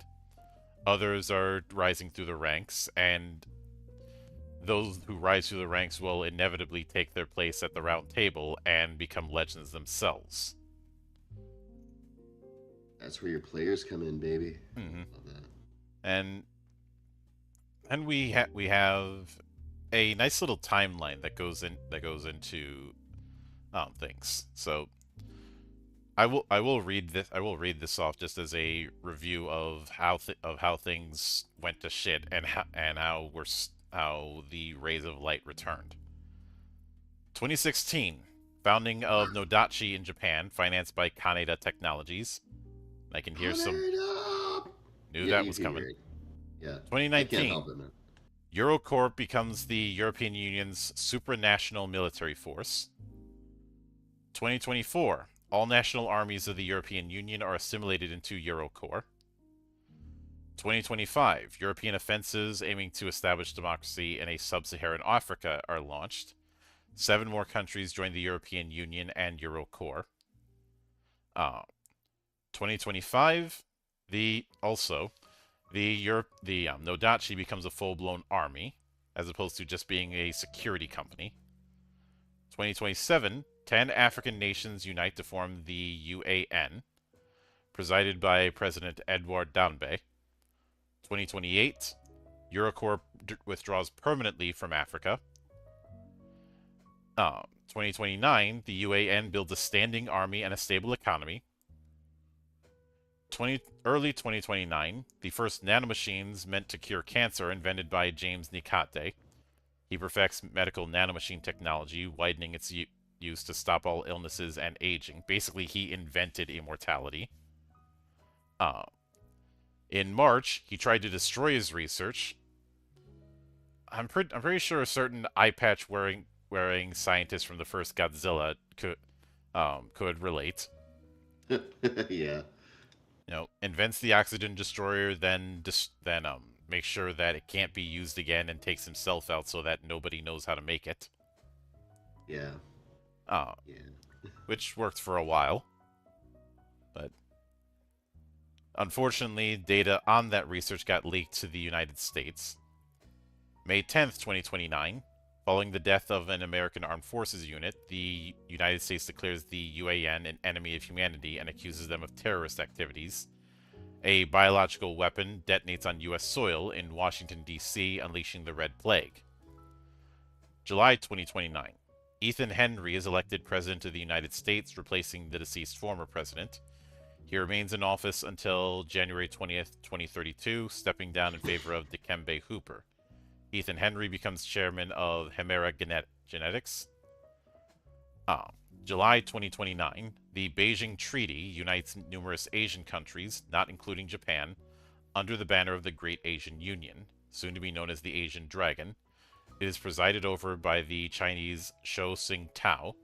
S1: Others are rising through the ranks, and those who rise through the ranks will inevitably take their place at the Round Table and become legends themselves.
S2: That's where your players come in, baby.
S1: Hmm.
S2: Love that.
S1: And we have a nice little timeline that goes into things. So I will read this off just as a review of how things went to shit and how the rays of light returned. 2016, founding of Nodachi in Japan, financed by Kaneda Technologies. I can hear some.
S2: Canada!
S1: Knew
S2: Yeah,
S1: that
S2: you
S1: was
S2: can
S1: coming.
S2: hear it. Yeah, I can't
S1: 2019,
S2: help it, man.
S1: Eurocorp becomes the European Union's supranational military force. 2024, all national armies of the European Union are assimilated into Eurocorps. 2025, European offensives aiming to establish democracy in a sub-Saharan Africa are launched. 7 more countries join the European Union and Eurocorps. Uh, 2025, the Nodachi becomes a full-blown army, as opposed to just being a security company. 2027, 10 African nations unite to form the UAN, presided by President Edouard Dambe. 2028, Eurocorps withdraws permanently from Africa. 2029, the UAN builds a standing army and a stable economy. Early 2029, the first nanomachines meant to cure cancer invented by James Nicate. He perfects medical nanomachine technology, widening its use to stop all illnesses and aging. Basically, he invented immortality. Uh, in March, he tried to destroy his research. I'm pretty sure a certain eye patch wearing scientist from the first Godzilla could relate.
S2: Yeah,
S1: Invents the oxygen destroyer, then makes sure that it can't be used again, and takes himself out so that nobody knows how to make it.
S2: yeah,
S1: Uh,
S2: yeah.
S1: which worked for a while, but unfortunately, data on that research got leaked to the United States. May 10th, 2029, following the death of an American Armed Forces unit, the United States declares the UAN an enemy of humanity and accuses them of terrorist activities. A biological weapon detonates on U.S. soil in Washington, D.C., unleashing the Red Plague. July 2029. Ethan Henry is elected President of the United States, replacing the deceased former president. He remains in office until January 20th, 2032, stepping down in favor of Dikembe Hooper. Ethan Henry becomes chairman of Hemera Genetics. Uh, July 2029, the Beijing Treaty unites numerous Asian countries, not including Japan, under the banner of the Great Asian Union, soon to be known as the Asian Dragon. It is presided over by the Chinese Shou Tsing-tao.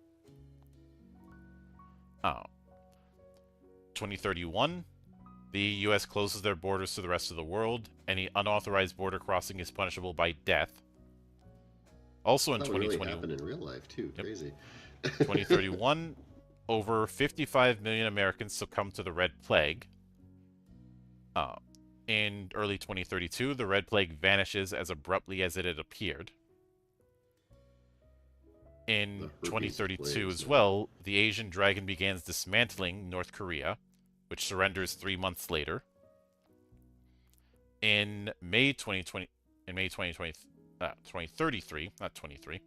S1: Uh, 2031, the U.S. closes their borders to the rest of the world. Any unauthorized border crossing is punishable by death. Also in
S2: That would really
S1: 2020,
S2: happen in real life too.
S1: yep,
S2: Crazy.
S1: 2031, over 55 million Americans succumb to the Red Plague. Uh, in early 2032, the Red Plague vanishes as abruptly as it had appeared.
S2: The
S1: In
S2: herpes
S1: 2032
S2: plagues,
S1: as
S2: man.
S1: well, the Asian Dragon begins dismantling North Korea, which surrenders 3 months later. In May 2020, in May 2020, 2033, not 23,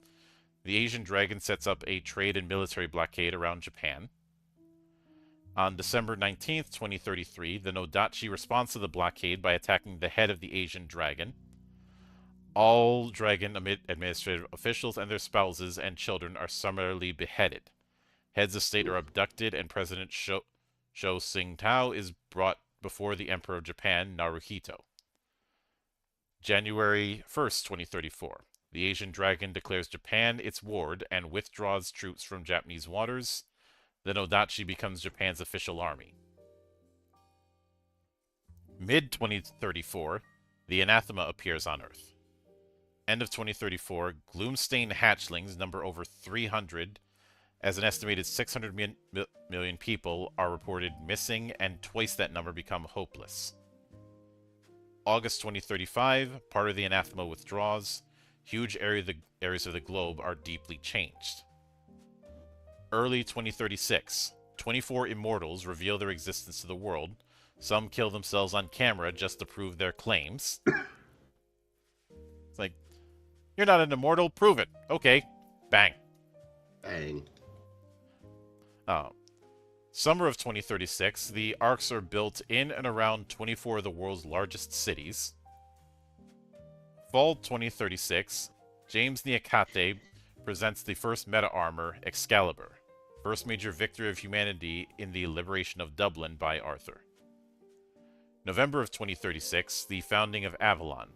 S1: the Asian Dragon sets up a trade and military blockade around Japan. On December 19th, 2033, the Nodachi responds to the blockade by attacking the head of the Asian Dragon. All Dragon administrative officials and their spouses and children are summarily beheaded. Heads of state are
S2: Oof.
S1: abducted, and President Shou Tsing-tao is brought before the Emperor of Japan, Naruhito. January 1st, 2034. The Asian Dragon declares Japan its ward and withdraws troops from Japanese waters. The Nodachi becomes Japan's official army. Mid-2034, the anathema appears on Earth. End of 2034, Gloomstain hatchlings number over 300, as an estimated 600 million people are reported missing, and twice that number become hopeless. August 2035, part of the anathema withdraws. Huge areas of the globe are deeply changed. Early 2036, 24 immortals reveal their existence to the world. Some kill themselves on camera just to prove their claims. It's like, You're not an immortal. Prove it. Okay. Bang.
S2: Bang.
S1: Uh, Summer of 2036, the arcs are built in and around 24 of the world's largest cities. Fall 2036, James Niakate presents the first meta armor, Excalibur, first major victory of humanity in the liberation of Dublin by Arthur. November of 2036, the founding of Avalon.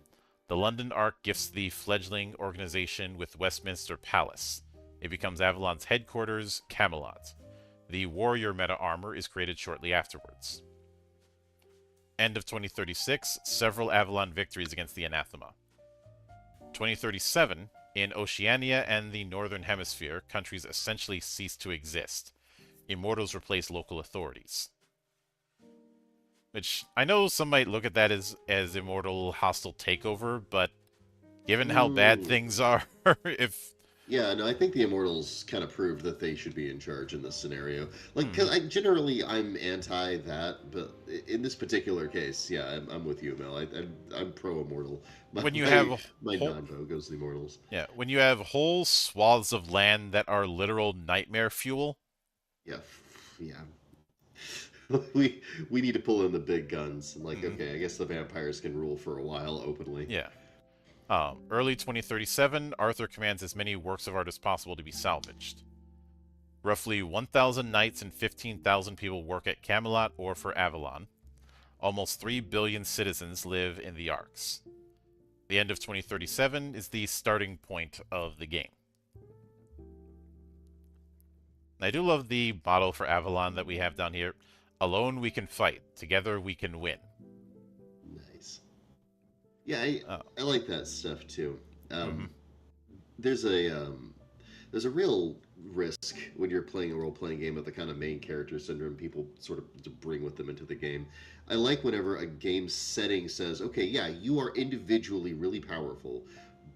S1: The London arc gifts the fledgling organization with Westminster Palace. It becomes Avalon's headquarters, Camelot. The warrior meta armor is created shortly afterwards. End of 2036, several Avalon victories against the Anathema. 2037, in Oceania and the Northern Hemisphere, countries essentially cease to exist. Immortals replace local authorities. Which, I know some might look at that as immortal hostile takeover, but given how bad
S2: Mm.
S1: things are, if...
S2: Yeah, no, I think the Immortals kind of proved that they should be in charge in this scenario. Like,
S1: Hmm,
S2: because I'm anti that, but in this particular case, yeah, I'm with you, Mel. I'm pro Immortal. My
S1: when you have
S2: my,
S1: a
S2: my
S1: whole...
S2: non-vote goes to the Immortals.
S1: Yeah, when you have whole swaths of land that are literal nightmare fuel,
S2: Yeah, yeah. We need to pull in the big guns and like,
S1: mhm,
S2: okay, I guess the vampires can rule for a while openly.
S1: yeah. Early 2037, Arthur commands as many works of art as possible to be salvaged. Roughly 1,000 knights and 15,000 people work at Camelot or for Avalon. Almost 3 billion citizens live in the Arcs. The end of 2037 is the starting point of the game. And I do love the motto for Avalon that we have down here. Alone we can fight, together we can win.
S2: Nice. Yeah, I like that stuff too.
S1: Mhm.
S2: Um, there's a real risk when you're playing a role-playing game of the kind of main character syndrome people sort of to bring with them into the game. I like whenever a game setting says, okay, yeah, you are individually really powerful,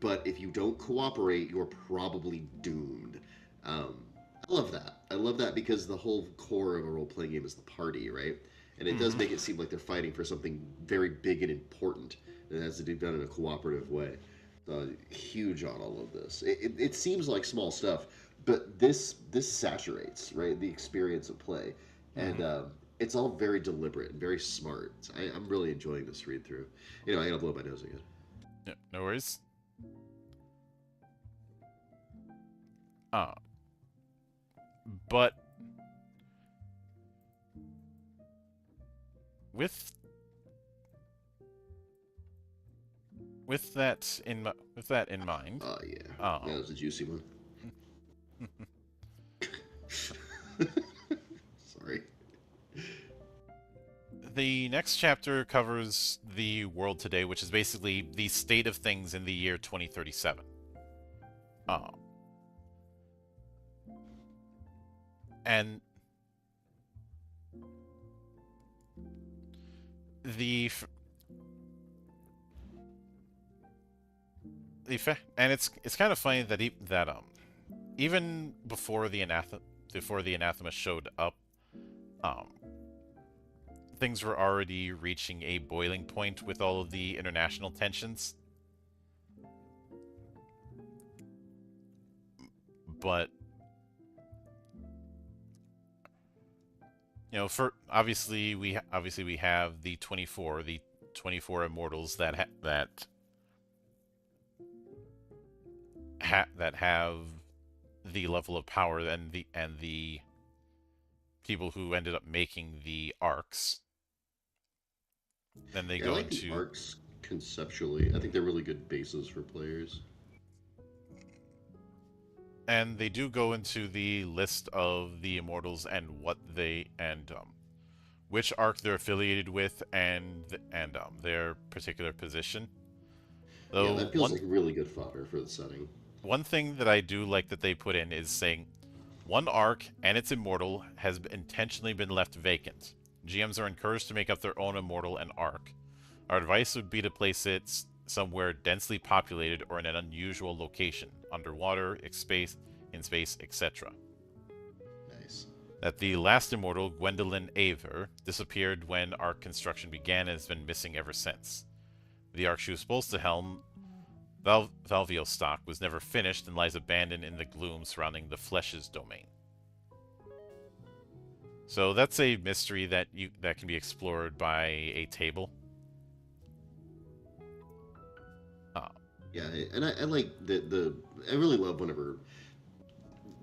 S2: but if you don't cooperate, you're probably doomed. I love that. I love that because the whole core of a role-playing game is the party, right? And it does
S1: Mhm.
S2: make it seem like they're fighting for something very big and important, and it has to be done in a cooperative way. Huge on all of this. It seems like small stuff, but this saturates right the experience of play, and
S1: Mhm.
S2: it's all very deliberate and very smart. So I'm really enjoying this read through. I gotta blow my nose again.
S1: Yeah, no worries. Uh, but with with that in mind,
S2: Oh yeah, that
S1: um,
S2: was a juicy one. Sorry.
S1: the next chapter covers the world today, which is basically the state of things in the year 2037. Um, and the f- and it's kind of funny that even before the anathema showed up, um, things were already reaching a boiling point with all of the international tensions. But for obviously we have the 24 immortals that have the level of power and the people who ended up making the arcs. Then they
S2: Yeah, I
S1: go
S2: like the
S1: into
S2: arcs conceptually. I think they're really good bases for players.
S1: and they do go into the list of the immortals and what they and which arc they're affiliated with and their particular position.
S2: Yeah,
S1: Though
S2: that feels like really good fodder for the setting.
S1: one thing that I do like that they put in is saying one arc and its immortal has intentionally been left vacant. GMs are encouraged to make up their own immortal and arc. Our advice would be to place it somewhere densely populated or in an unusual location, underwater, in space, etc.
S2: Nice.
S1: That the last immortal, Gwendolyn Aver, disappeared when arc construction began and has been missing ever since. The arc she was supposed to helm Valviostock was never finished and lies abandoned in the gloom surrounding the Flesh's domain. So that's a mystery that can be explored by a table. Uh,
S2: Yeah, and I like the I really love whenever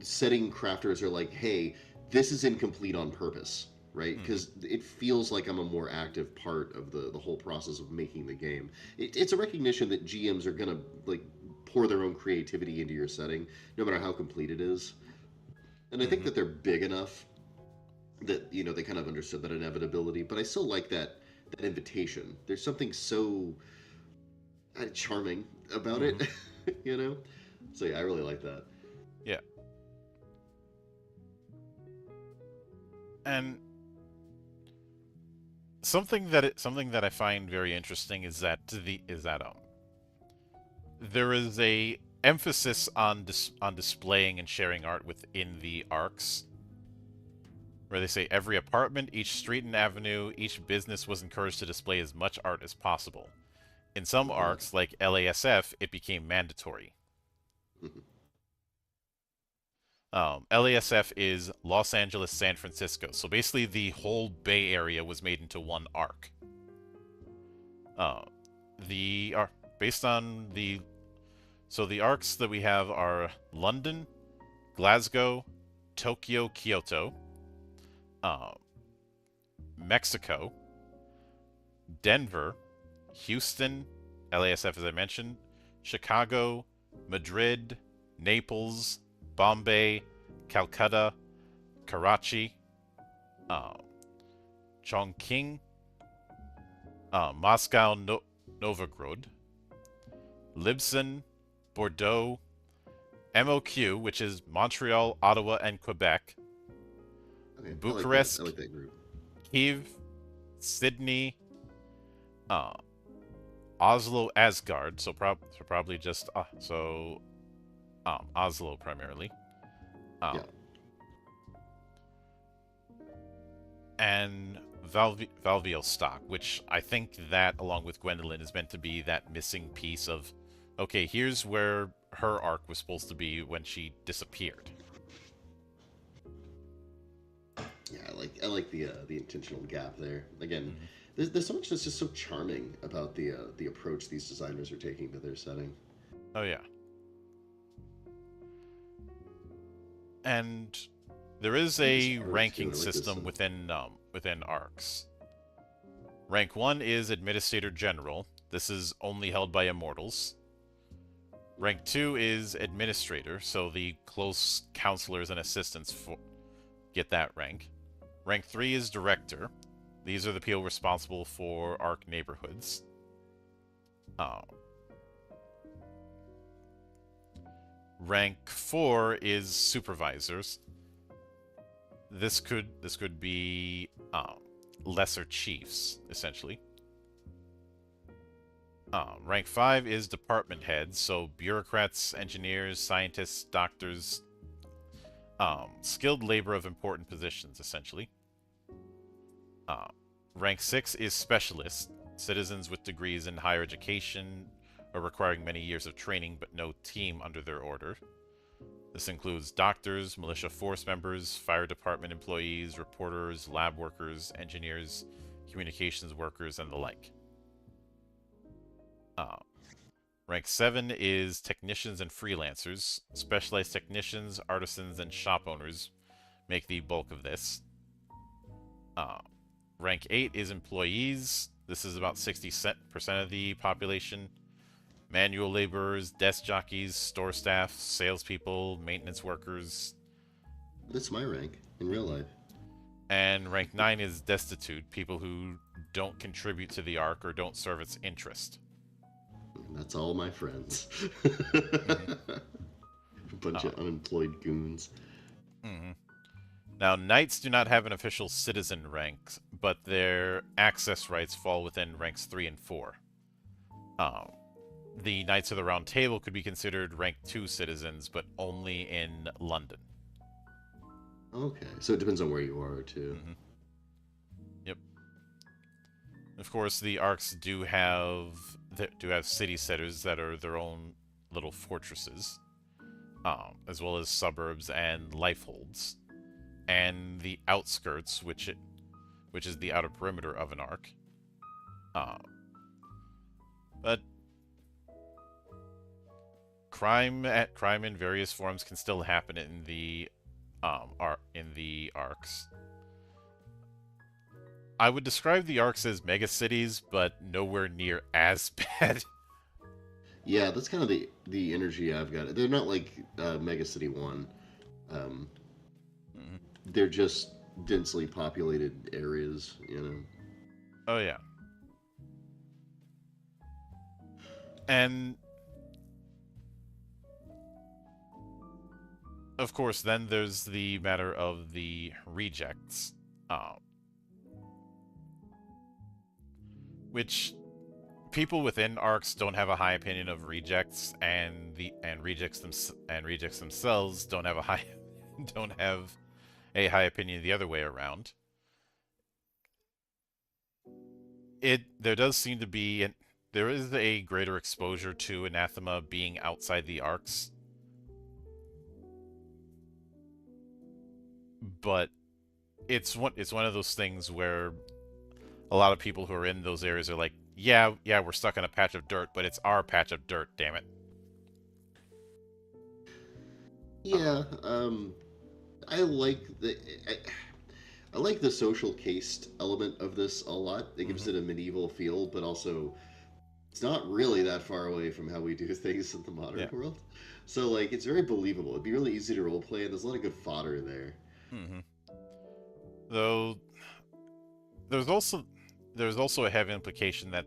S2: setting crafters are like, hey, this is incomplete on purpose, right?
S1: mhm,
S2: Because it feels like I'm a more active part of the whole process of making the game. It's a recognition that GMs are gonna like pour their own creativity into your setting, no matter how complete it is. And I think
S1: mhm,
S2: that they're big enough that they kind of understood that inevitability. But I still like that invitation. There's something so charming about
S1: mhm.
S2: it, you know. So yeah, I really like that.
S1: Yeah, and something that I find very interesting is that there is a emphasis on on displaying and sharing art within the arcs, where they say every apartment, each street and avenue, each business was encouraged to display as much art as possible. In some
S2: Love that.
S1: arcs, like LASF, it became mandatory. LASF is Los Angeles, San Francisco. So basically, the whole Bay Area was made into one arc. Uh, the are based on the the arcs that we have are London, Glasgow, Tokyo, Kyoto, uh, Mexico, Denver, Houston, LASF as I mentioned, Chicago, Madrid, Naples, Bombay, Calcutta, Karachi, uh, Chongqing, Moscow, Novgorod, Libsyn, Bordeaux, MOQ, which is Montreal, Ottawa, and Quebec,
S2: Okay, I like that. I
S1: Bucharest,
S2: like that group.
S1: Kiev, Sydney, uh, Oslo, Asgard. So probably just Oslo primarily.
S2: Yeah.
S1: Um, and Valviostock, which I think that, along with Gwendolyn, is meant to be that missing piece of, okay, here's where her arc was supposed to be when she disappeared.
S2: Yeah, I like the intentional gap there. Again,
S1: Mhm.
S2: there's so much that's just so charming about the approach these designers are taking to their setting.
S1: Oh yeah, and there is
S2: I like this
S1: a
S2: art too.
S1: ranking
S2: I like this.
S1: system within arcs. Rank 1 is Administrator General. This is only held by immortals. Rank 2 is Administrator, so the close counselors and assistants get that rank. Rank 3 is Director. These are the people responsible for ARC neighborhoods. Uh, Rank 4 is Supervisors. This could be lesser chiefs, essentially. Rank 5 is department heads, so bureaucrats, engineers, scientists, doctors, skilled labor of important positions, essentially. Uh, Rank 6 is specialists, citizens with degrees in higher education or requiring many years of training but no team under their order. This includes doctors, militia force members, fire department employees, reporters, lab workers, engineers, communications workers, and the like. Uh, Rank 7 is technicians and freelancers. Specialized technicians, artisans, and shop owners make the bulk of this. Uh, Rank 8 is employees. This is about 60% of the population. Manual laborers, desk jockeys, store staff, salespeople, maintenance workers.
S2: That's my rank in real life.
S1: And rank 9 is destitute, people who don't contribute to the arc or don't serve its interest.
S2: And that's all my friends.
S1: Mm-hmm.
S2: A bunch
S1: Uh,
S2: of unemployed goons.
S1: mm-hmm. Now, knights do not have an official citizen rank, but their access rights fall within ranks 3 and 4. Um, the Knights of the Round Table could be considered rank 2 citizens, but only in London.
S2: Okay, so it depends on where you are too.
S1: Mm-hmm. Yep. Of course, the arcs do have do have city centers that are their own little fortresses, as well as suburbs and lifeholds, and the outskirts, which is the outer perimeter of an arc. Uh, but crime in various forms can still happen in the arcs. I would describe the arcs as megacities, but nowhere near as bad.
S2: Yeah, that's kind of the energy I've got. They're not like Mega City One. Um,
S1: Mhm.
S2: they're just densely populated areas. You know.
S1: Oh yeah, and of course, then there's the matter of the rejects, um, which people within arcs don't have a high opinion of rejects, and rejects themselves don't have a high don't have a high opinion the other way around. There does seem to be there is a greater exposure to anathema being outside the arcs, but it's one of those things where a lot of people who are in those areas are like, yeah, we're stuck in a patch of dirt, but it's our patch of dirt, damn it.
S2: Yeah. I like the. I, I like the social cased element of this a lot. It gives
S1: Mhm.
S2: it a medieval feel, but also it's not really that far away from how we do things in the modern
S1: Yeah.
S2: world. So like it's very believable. It'd be really easy to roleplay, and there's a lot of good fodder there.
S1: Hmm. Though there's also there's also a heavy implication that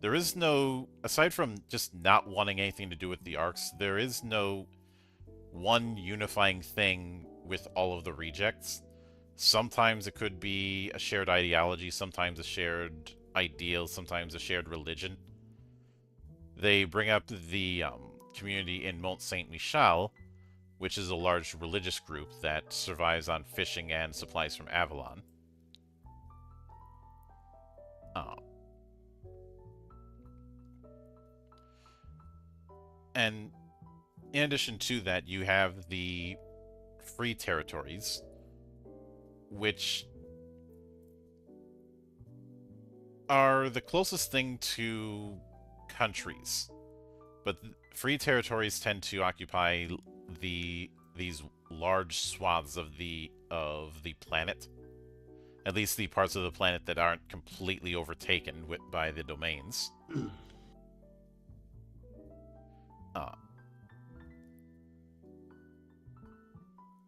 S1: there is no, aside from just not wanting anything to do with the arcs, there is no one unifying thing with all of the rejects. Sometimes it could be a shared ideology, sometimes a shared ideal, sometimes a shared religion. They bring up the community in Mont Saint Michel, which is a large religious group that survives on fishing and supplies from Avalon. Uh, and in addition to that, you have the free territories, which are the closest thing to countries. But free territories tend to occupy these large swaths of the planet, at least the parts of the planet that aren't completely overtaken by the domains. Uh,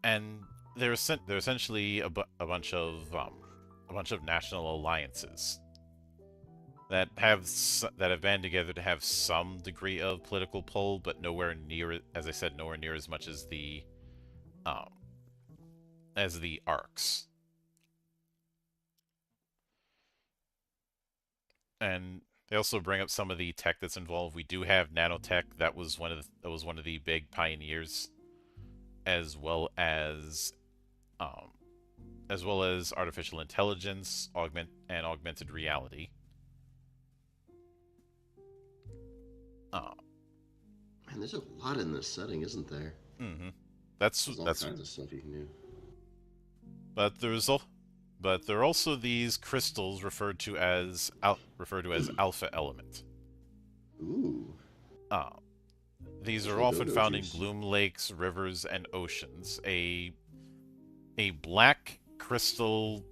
S1: and they're essentially a bunch of national alliances that have band together to have some degree of political pull, but nowhere near, as I said, nowhere near as much um, as the arcs. And they also bring up some of the tech that's involved. We do have nanotech. That was one of the big pioneers, as well um, as well as artificial intelligence, augmented reality. Uh,
S2: Man, there's a lot in this setting, isn't there?
S1: mm-hmm.
S2: There's all
S1: That's
S2: kinds of stuff you can do.
S1: but there's al- but there are also these crystals referred to as alpha element.
S2: Ooh,
S1: Uh, these
S2: there's
S1: are
S2: no
S1: often
S2: go-go
S1: found in
S2: juice.
S1: gloom lakes, rivers, and oceans. A black crystal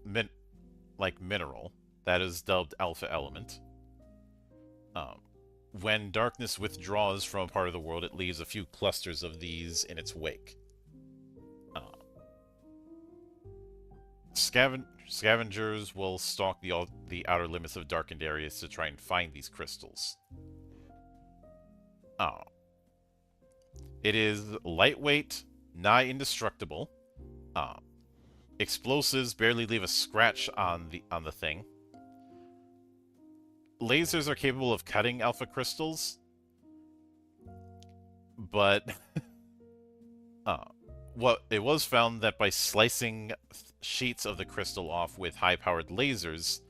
S1: mineral that is dubbed alpha element. Um, when darkness withdraws from a part of the world, it leaves a few clusters of these in its wake. Uh, Scavengers will stalk the outer limits of darkened areas to try and find these crystals. Uh, it is lightweight, nigh indestructible. Uh, Explosives barely leave a scratch on the thing. Lasers are capable of cutting alpha crystals, but uh, what it was found that by slicing sheets of the crystal off with high-powered lasers,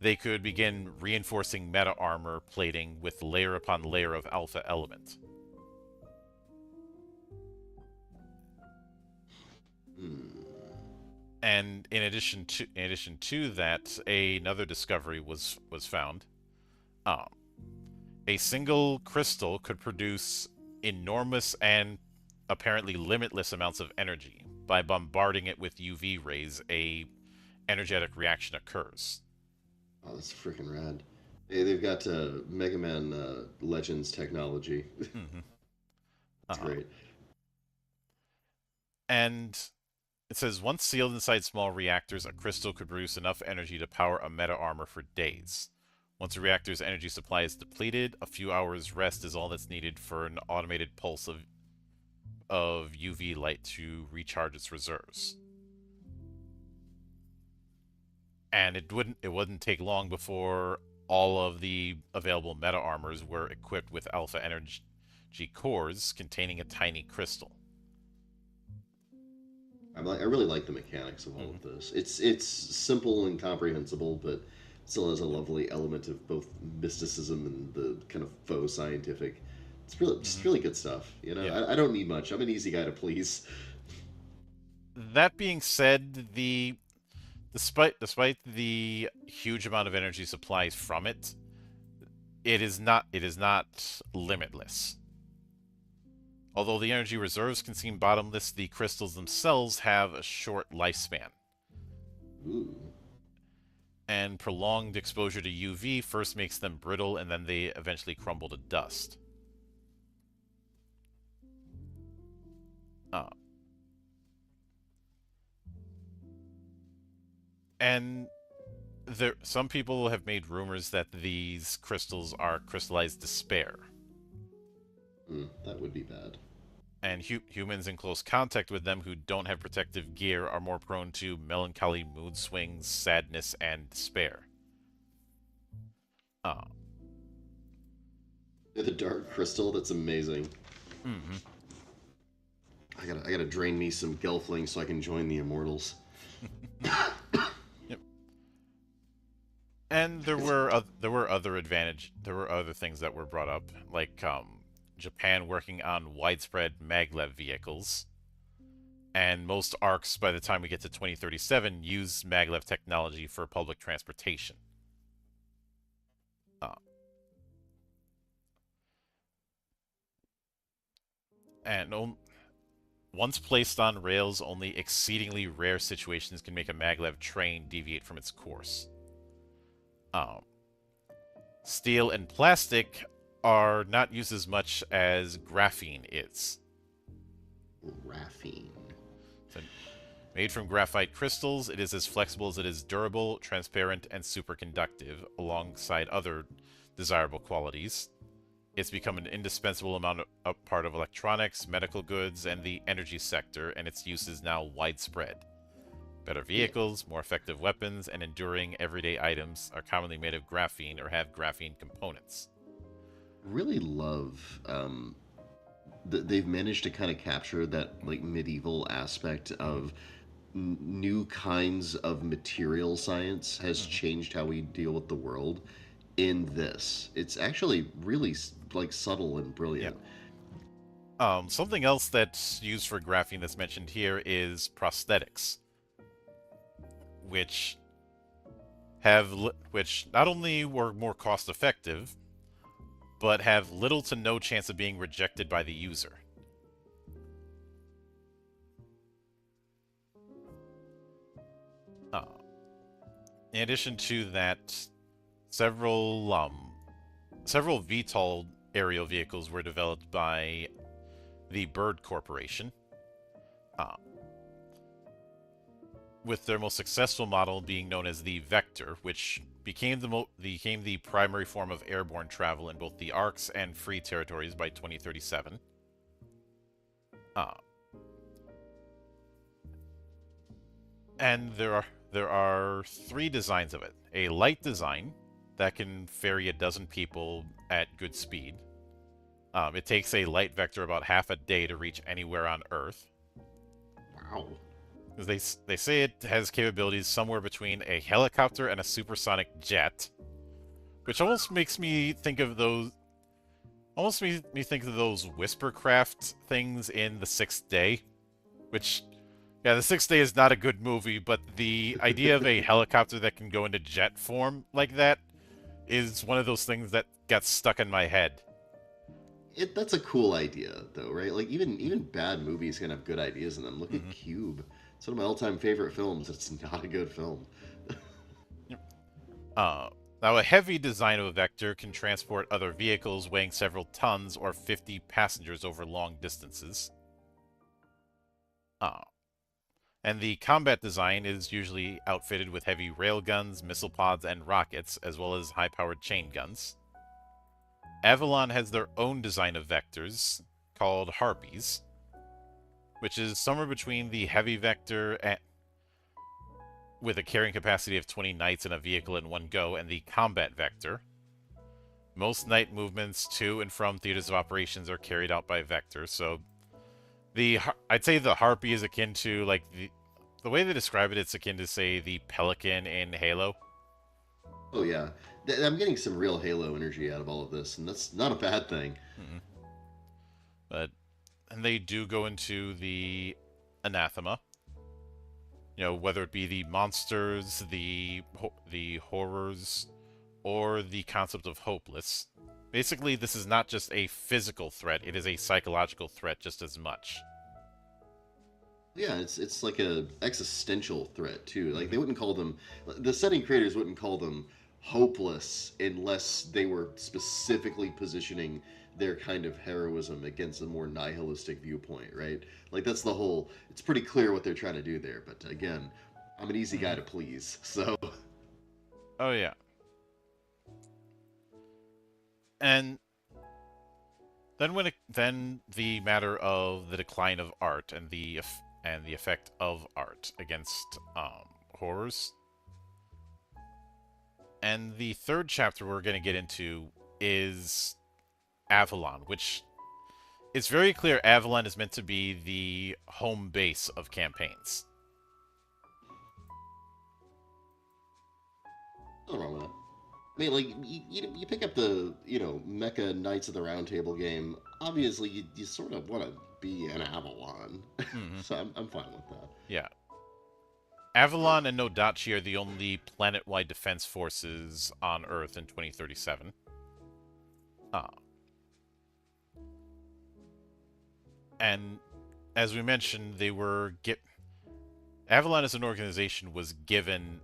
S1: they could begin reinforcing meta armor plating with layer upon layer of alpha element.
S2: Hmm.
S1: And in addition to that, another discovery was found. Um, a single crystal could produce enormous and apparently limitless amounts of energy. By bombarding it with UV rays, a energetic reaction occurs.
S2: Oh, that's freaking rad. Hey, they've got Mega Man Legends technology.
S1: Mm-hmm.
S2: It's
S1: Uh,
S2: great.
S1: and it says once sealed inside small reactors, a crystal could produce enough energy to power a meta armor for days. Once a reactor's energy supply is depleted, a few hours rest is all that's needed for an automated pulse of UV light to recharge its reserves. And it wouldn't take long before all of the available meta armors were equipped with alpha energy cores containing a tiny crystal.
S2: I really like the mechanics of all
S1: Mm-hmm.
S2: of this. It's simple and comprehensible, but still has a lovely element of both mysticism and the kind of faux scientific. It's really
S1: Mm-hmm.
S2: just really good stuff. You know,
S1: Yeah.
S2: I don't need much. I'm an easy guy to please.
S1: That being said, the despite the huge amount of energy supplies from it, it is not limitless. Although the energy reserves can seem bottomless, the crystals themselves have a short lifespan.
S2: Ooh,
S1: And prolonged exposure to UV first makes them brittle and then they eventually crumble to dust. Uh, and some people have made rumors that these crystals are crystallized despair.
S2: that would be bad.
S1: And humans in close contact with them who don't have protective gear are more prone to melancholy mood swings, sadness, and despair. Uh,
S2: The dark crystal. That's amazing.
S1: mm-hmm.
S2: I gotta drain me some Gelfling so I can join the Immortals.
S1: Yep. And there were other things that were brought up, like Japan working on widespread maglev vehicles, and most arcs by the time we get to 2037 use maglev technology for public transportation. Uh, and once placed on rails, only exceedingly rare situations can make a maglev train deviate from its course. Um, Steel and plastic are not used as much as graphene is.
S2: Graphene.
S1: So, made from graphite crystals, it is as flexible as it is durable, transparent, and superconductive, alongside other desirable qualities. It's become an indispensable part of electronics, medical goods, and the energy sector, and its use is now widespread. Better
S2: Yeah,
S1: vehicles, more effective weapons, and enduring everyday items are commonly made of graphene or have graphene components.
S2: really love they've managed to kind of capture that like medieval aspect
S1: Mm-hmm.
S2: of new kinds of material science has
S1: Mm-hmm.
S2: changed how we deal with the world in this. It's actually really like subtle and
S1: Yeah.
S2: brilliant.
S1: Something else that's used for graphene that's mentioned here is prosthetics, which which not only were more cost effective, but have little to no chance of being rejected by the user. Uh, in addition to that, several several VTOL aerial vehicles were developed by the Bird Corporation, uh, with their most successful model being known as the Vector, which became the primary form of airborne travel in both the ARCs and free territories by 2037. Uh, and there are three designs of it: a light design that can ferry a dozen people at good speed. It takes a light vector about half a day to reach anywhere on Earth.
S2: Wow.
S1: They say it has capabilities somewhere between a helicopter and a supersonic jet, which almost makes me think of those. Almost makes me think of those Whispercraft things in The Sixth Day, which, yeah, The Sixth Day is not a good movie, but the idea of a helicopter that can go into jet form like that is one of those things that got stuck in my head.
S2: That's a cool idea, though, right? Like even bad movies can have good ideas in them. Look at
S1: Mm-hmm.
S2: Cube. It's one of my all-time favorite films. It's not a good film.
S1: Uh, Now, a heavy design of a vector can transport other vehicles weighing several tons or 50 passengers over long distances. Uh, and the combat design is usually outfitted with heavy railguns, missile pods, and rockets, as well as high-powered chain guns. Avalon has their own design of vectors, called Harpies, which is somewhere between the heavy vector with a carrying capacity of 20 knights in a vehicle in one go, and the combat vector. Most knight movements to and from theaters of operations are carried out by vectors. So I'd say the Harpy is akin to like the way they describe it. It's akin to say the Pelican in Halo.
S2: Oh yeah, I'm getting some real Halo energy out of all of this, and that's not a bad thing.
S1: Mm-mm. But and they do go into the anathema. Whether it be the monsters, the horrors, or the concept of hopeless. Basically, this is not just a physical threat; it is a psychological threat just as much.
S2: Yeah, it's like a existential threat too. Like
S1: Mm-hmm.
S2: they wouldn't call them, the setting creators wouldn't call them hopeless unless they were specifically positioning their kind of heroism against a more nihilistic viewpoint, right? Like that's the whole. It's pretty clear what they're trying to do there. But again, I'm an easy guy
S1: Mm-hmm.
S2: to please, so
S1: Oh yeah, and then the matter of the decline of art and the effect of art against horrors. And the third chapter we're going to get into is Avalon, which it's very clear Avalon is meant to be the home base of campaigns.
S2: nothing wrong with that. I mean, like you pick up the Mecha Knights of the Round Table game. Obviously, you sort of want to be an Avalon,
S1: Mm-hmm.
S2: so I'm fine with that.
S1: Yeah. Avalon and Nodachi are the only planet-wide defense forces on Earth in 2037. Uh, and as we mentioned, Avalon as an organization was given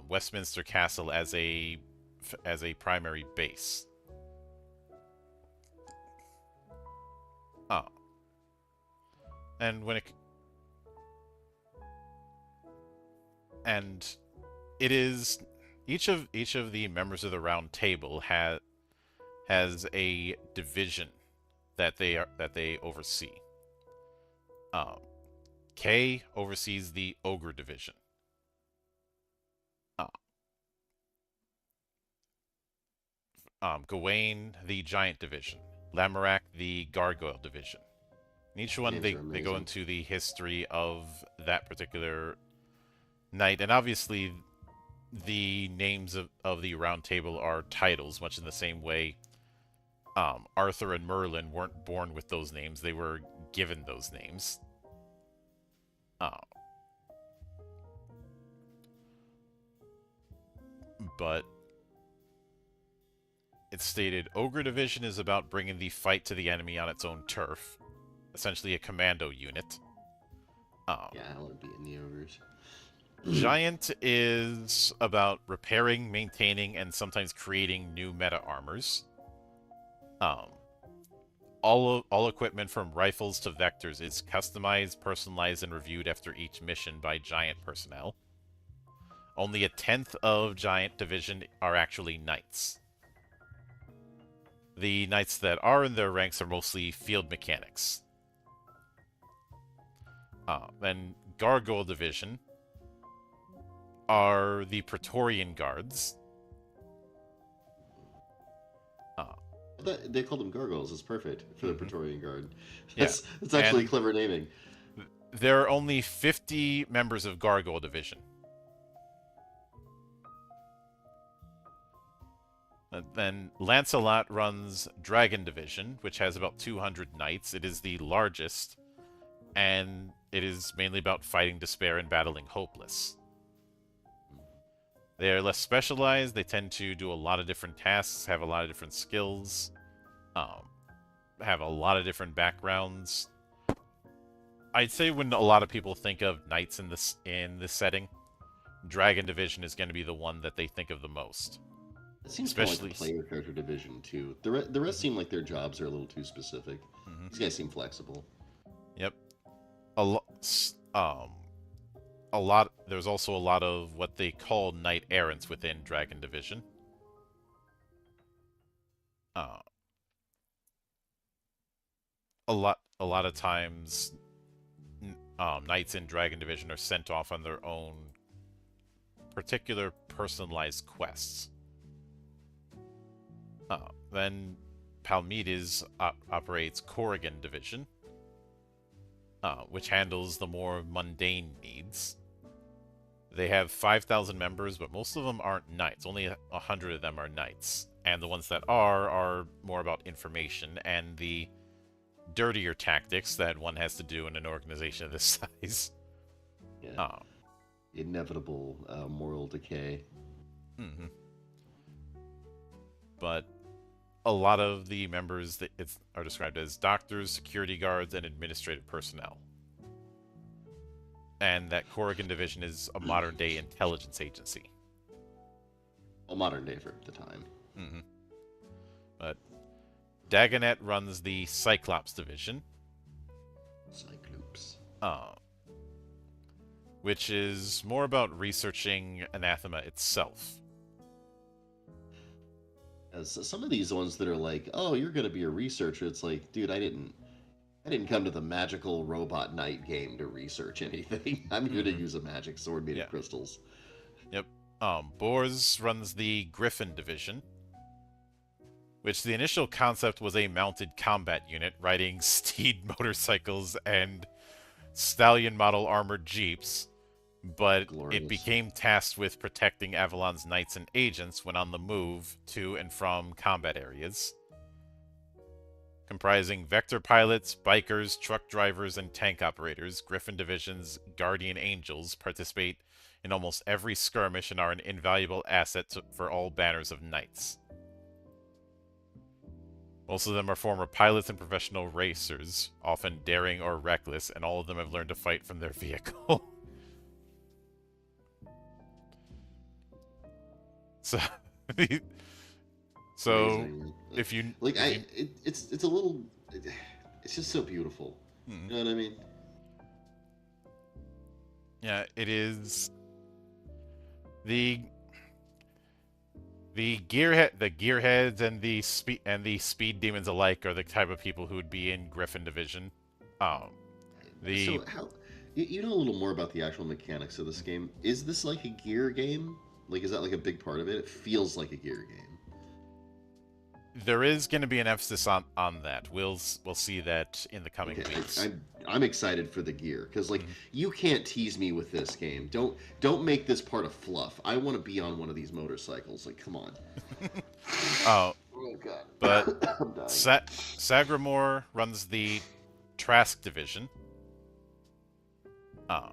S1: Westminster Castle as a primary base. Uh, and when it and it is each of the members of the Round Table has a division that they oversee. Um, Kay oversees the Ogre division. Uh, Gawain the Giant division. Lamorak the Gargoyle division. In each one,
S2: Names
S1: they
S2: are
S1: they go
S2: amazing.
S1: into the history of that particular knight, and obviously the names of the Round Table are titles, much in the same way Arthur and Merlin weren't born with those names; they were given those names. Uh, but it's stated Ogre Division is about bringing the fight to the enemy on its own turf, essentially a commando unit. Um,
S2: Yeah, I want to be in the ogres.
S1: Giant is about repairing, maintaining, and sometimes creating new meta armors. Um, all equipment from rifles to vectors is customized, personalized, and reviewed after each mission by Giant personnel. Only a tenth of Giant Division are actually knights. The knights that are in their ranks are mostly field mechanics. Then Gargoyle Division are the Praetorian Guards. Uh,
S2: They called them gargoyles. It's perfect for the
S1: mhm.
S2: Praetorian Guard.
S1: Yeah,
S2: That's actually
S1: and
S2: clever naming.
S1: There are only 50 members of Gargoyle Division. Then Lancelot runs Dragon Division, which has about 200 knights. It is the largest, and it is mainly about fighting despair and battling hopeless. They are less specialized. They tend to do a lot of different tasks, have a lot of different skills, um, have a lot of different backgrounds. I'd say when a lot of people think of knights in this setting, Dragon Division is going to be the one that they think of the most.
S2: It seems kind of like
S1: Especially,
S2: a player character division too. The rest seem like their jobs are a little too specific.
S1: mhm,
S2: These guys seem flexible.
S1: yep, a lot. A lot. There's also a lot of what they call knight errants within Dragon Division. Uh, a lot of times, knights in Dragon Division are sent off on their own particular personalized quests. Then Palmides operates Corrigan Division, which handles the more mundane needs. They have 5,000 members, but most of them aren't knights. Only 100 of them are knights. And the ones that are more about information and the dirtier tactics that one has to do in an organization of this size.
S2: Yeah,
S1: Uh,
S2: inevitable moral decay.
S1: mhm. But a lot of the members are described as doctors, security guards, and administrative personnel. And that Corrigan Division is a modern day intelligence agency.
S2: Well, modern day for the time.
S1: Hmm. But Dagonet runs the Cyclops Division,
S2: Cyclops.
S1: uh, which is more about researching anathema itself.
S2: As some of these ones that are like, oh, you're going to be a researcher. It's like, dude, I didn't come to the magical robot knight game to research anything. I'm here to
S1: Mhm.
S2: use a magic sword made
S1: Yeah.
S2: of crystals.
S1: Yep. Bors runs the Griffin Division, which the initial concept was a mounted combat unit riding steed motorcycles and stallion model armored jeeps, but it
S2: Glorious.
S1: became tasked with protecting Avalon's knights and agents when on the move to and from combat areas. Comprising vector pilots, bikers, truck drivers, and tank operators, Griffin Division's Guardian Angels participate in almost every skirmish and are an invaluable asset for all banners of knights. Most of them are former pilots and professional racers, often daring or reckless, and all of them have learned to fight from their vehicle. So, so
S2: Amazing.
S1: if you
S2: Like
S1: if you
S2: it's a little, it's just so beautiful.
S1: hmm,
S2: You know what I mean?
S1: yeah, it is the the gearheads and the speed demons alike are the type of people who would be in Griffin Division. Um, the
S2: So how, you know a little more about the actual mechanics of this game? Is this like a gear game? Like, is that like a big part of it? It feels like a gear game.
S1: there is going to be an emphasis on that. We'll see that in the coming
S2: Okay,
S1: weeks.
S2: I'm excited for the gear because like
S1: Mhm.
S2: you can't tease me with this game. Don't make this part of fluff. I want to be on one of these motorcycles. Like, come on.
S1: Oh,
S2: Oh god,
S1: but
S2: I'm dying.
S1: Sagramore runs the Trask Division. Uh,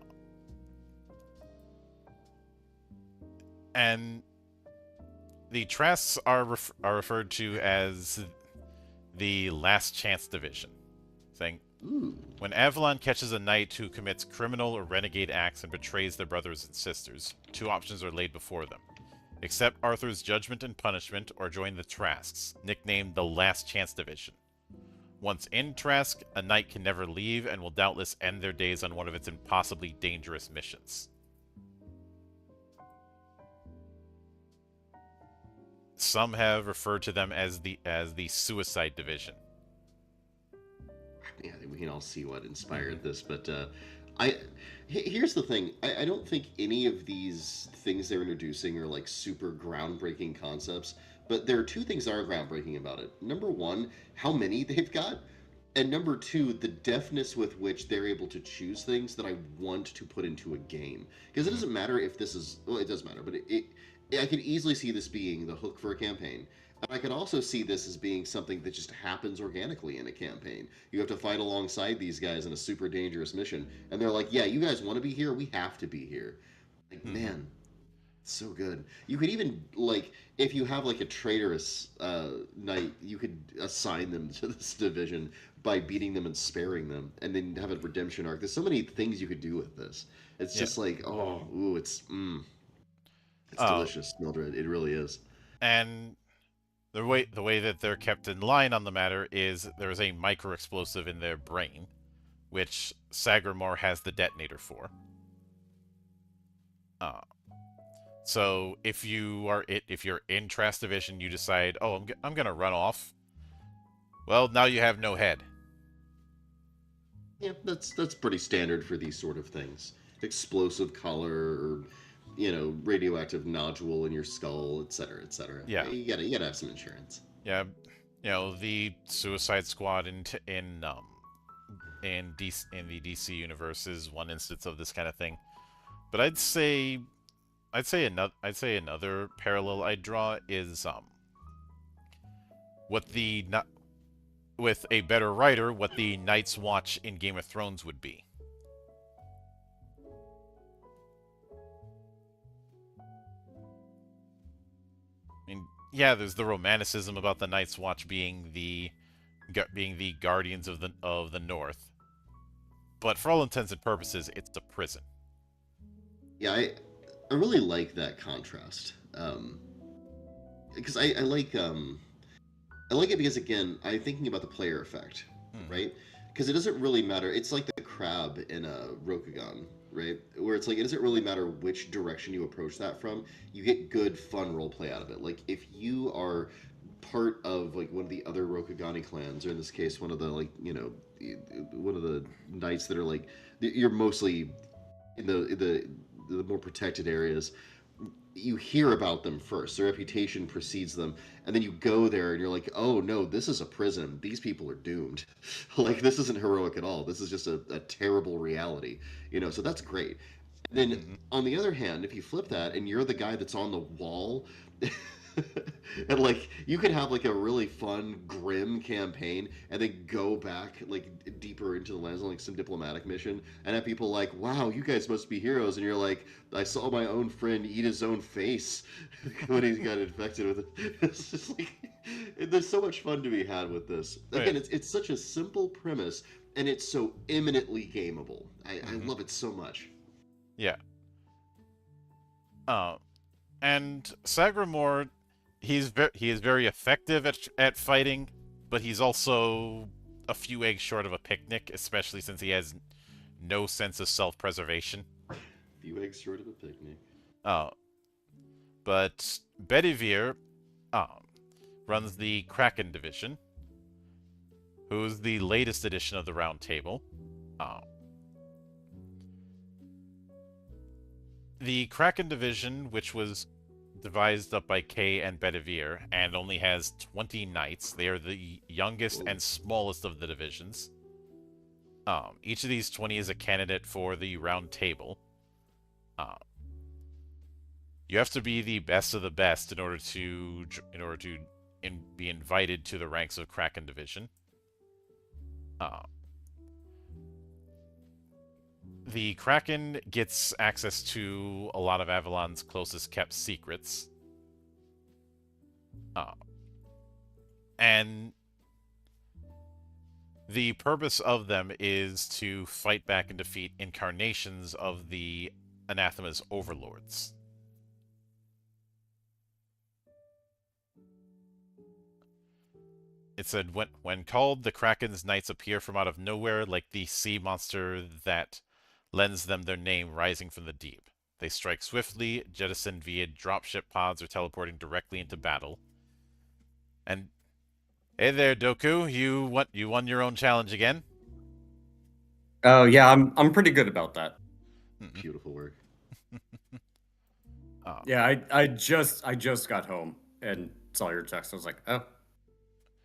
S1: and the Trasks are referred to as the Last Chance Division, saying
S2: Ooh,
S1: when Avalon catches a knight who commits criminal or renegade acts and betrays their brothers and sisters, two options are laid before them. Accept Arthur's judgment and punishment, or join the Trasks, nicknamed the Last Chance Division. Once in Trask, a knight can never leave and will doubtless end their days on one of its impossibly dangerous missions. Some have referred to them as the Suicide Division.
S2: yeah, we can all see what
S1: Mm-hmm.
S2: inspired this, but I here's the thing. I don't think any of these things they're introducing are like super groundbreaking concepts, but there are two things that are groundbreaking about it. Number one, how many they've got. and number two, the deftness with which they're able to choose things that I want to put into a game. Because it
S1: Mhm.
S2: doesn't matter if this is, well, it does matter, but I could easily see this being the hook for a campaign. And I could also see this as being something that just happens organically in a campaign. You have to fight alongside these guys in a super dangerous mission, and they're like, "Yeah, you guys want to be here? We have to be here." Like,
S1: Mhm.
S2: man, so good. You could even like if you have like a traitorous knight, you could assign them to this division by beating them and sparing them, and then have a redemption arc. There's so many things you could do with this. It's
S1: Yeah.
S2: just like it's
S1: Uh,
S2: delicious, Mildred. It really is.
S1: and the way that they're kept in line on the matter is there is a micro explosive in their brain, which Sagramore has the detonator for. Uh, so if you're in Trask Division, you decide, oh, I'm gonna run off. Well, now you have no head.
S2: Yeah, that's pretty standard for these sort of things. Explosive color, or radioactive nodule in your skull, etc., etc.
S1: Yeah,
S2: You gotta have some insurance.
S1: yeah. The Suicide Squad in the DC universe is one instance of this kind of thing. But I'd say another parallel I'd draw is what the with a better writer, what the Night's Watch in Game of Thrones would be. I mean, yeah, there's the romanticism about the Night's Watch being the guardians of the North, but for all intents and purposes, it's a prison.
S2: Yeah, I really like that contrast. Because I like it because again, I'm thinking about the player effect,
S1: Hmm.
S2: right? Because it doesn't really matter. It's like the crab in a Rokugan, right? Where it's like it doesn't really matter which direction you approach that from. You get good, fun role play out of it. Like if you are part of like one of the other Rokugani clans, or in this case, one of the one of the knights that are like you're mostly in the more protected areas, you hear about them first. Their reputation precedes them, and then you go there and you're like, "Oh no, this is a prison. These people are doomed. Like this isn't heroic at all. This is just a terrible reality." So that's great. And then
S1: Hmm.
S2: on the other hand, if you flip that and you're the guy that's on the wall, and like you could have like a really fun, grim campaign, and then go back like deeper into the lands on like some diplomatic mission, and have people like, "Wow, you guys must be heroes," and you're like, "I saw my own friend eat his own face when he got infected with it." It's just like there's so much fun to be had with this.
S1: Oh yeah.
S2: Again, it's such a simple premise, and it's so eminently gameable. I
S1: Hmm.
S2: love it so much.
S1: Yeah. Uh, and Sagramore, he is very effective at fighting, but he's also a few eggs short of a picnic, especially since he has no sense of self-preservation.
S2: Few eggs short of a picnic.
S1: Uh, but Bedivere um, runs the Kraken division, who's the latest edition of the Round Table. Uh, the Kraken division, which was devised up by Kay and Bedivere, and only has 20 knights. They are the youngest
S2: Whoa.
S1: and smallest of the divisions. Each of these 20 is a candidate for the Round Table. Uh, you have to be the best of the best in order to be invited to the ranks of Kraken division. Uh, the Kraken gets access to a lot of Avalon's closest kept secrets. Uh, and the purpose of them is to fight back and defeat incarnations of the Anathema's overlords. It said, when called, the Kraken's knights appear from out of nowhere like the sea monster that lends them their name, rising from the deep. They strike swiftly, jettisoned via dropship pods or teleporting directly into battle. And hey there, Doku, you won your own challenge again.
S3: Oh yeah, I'm pretty good about that.
S1: Mm-mm.
S2: Beautiful work.
S1: Uh,
S3: Yeah, I just got home and saw your text. I was like, oh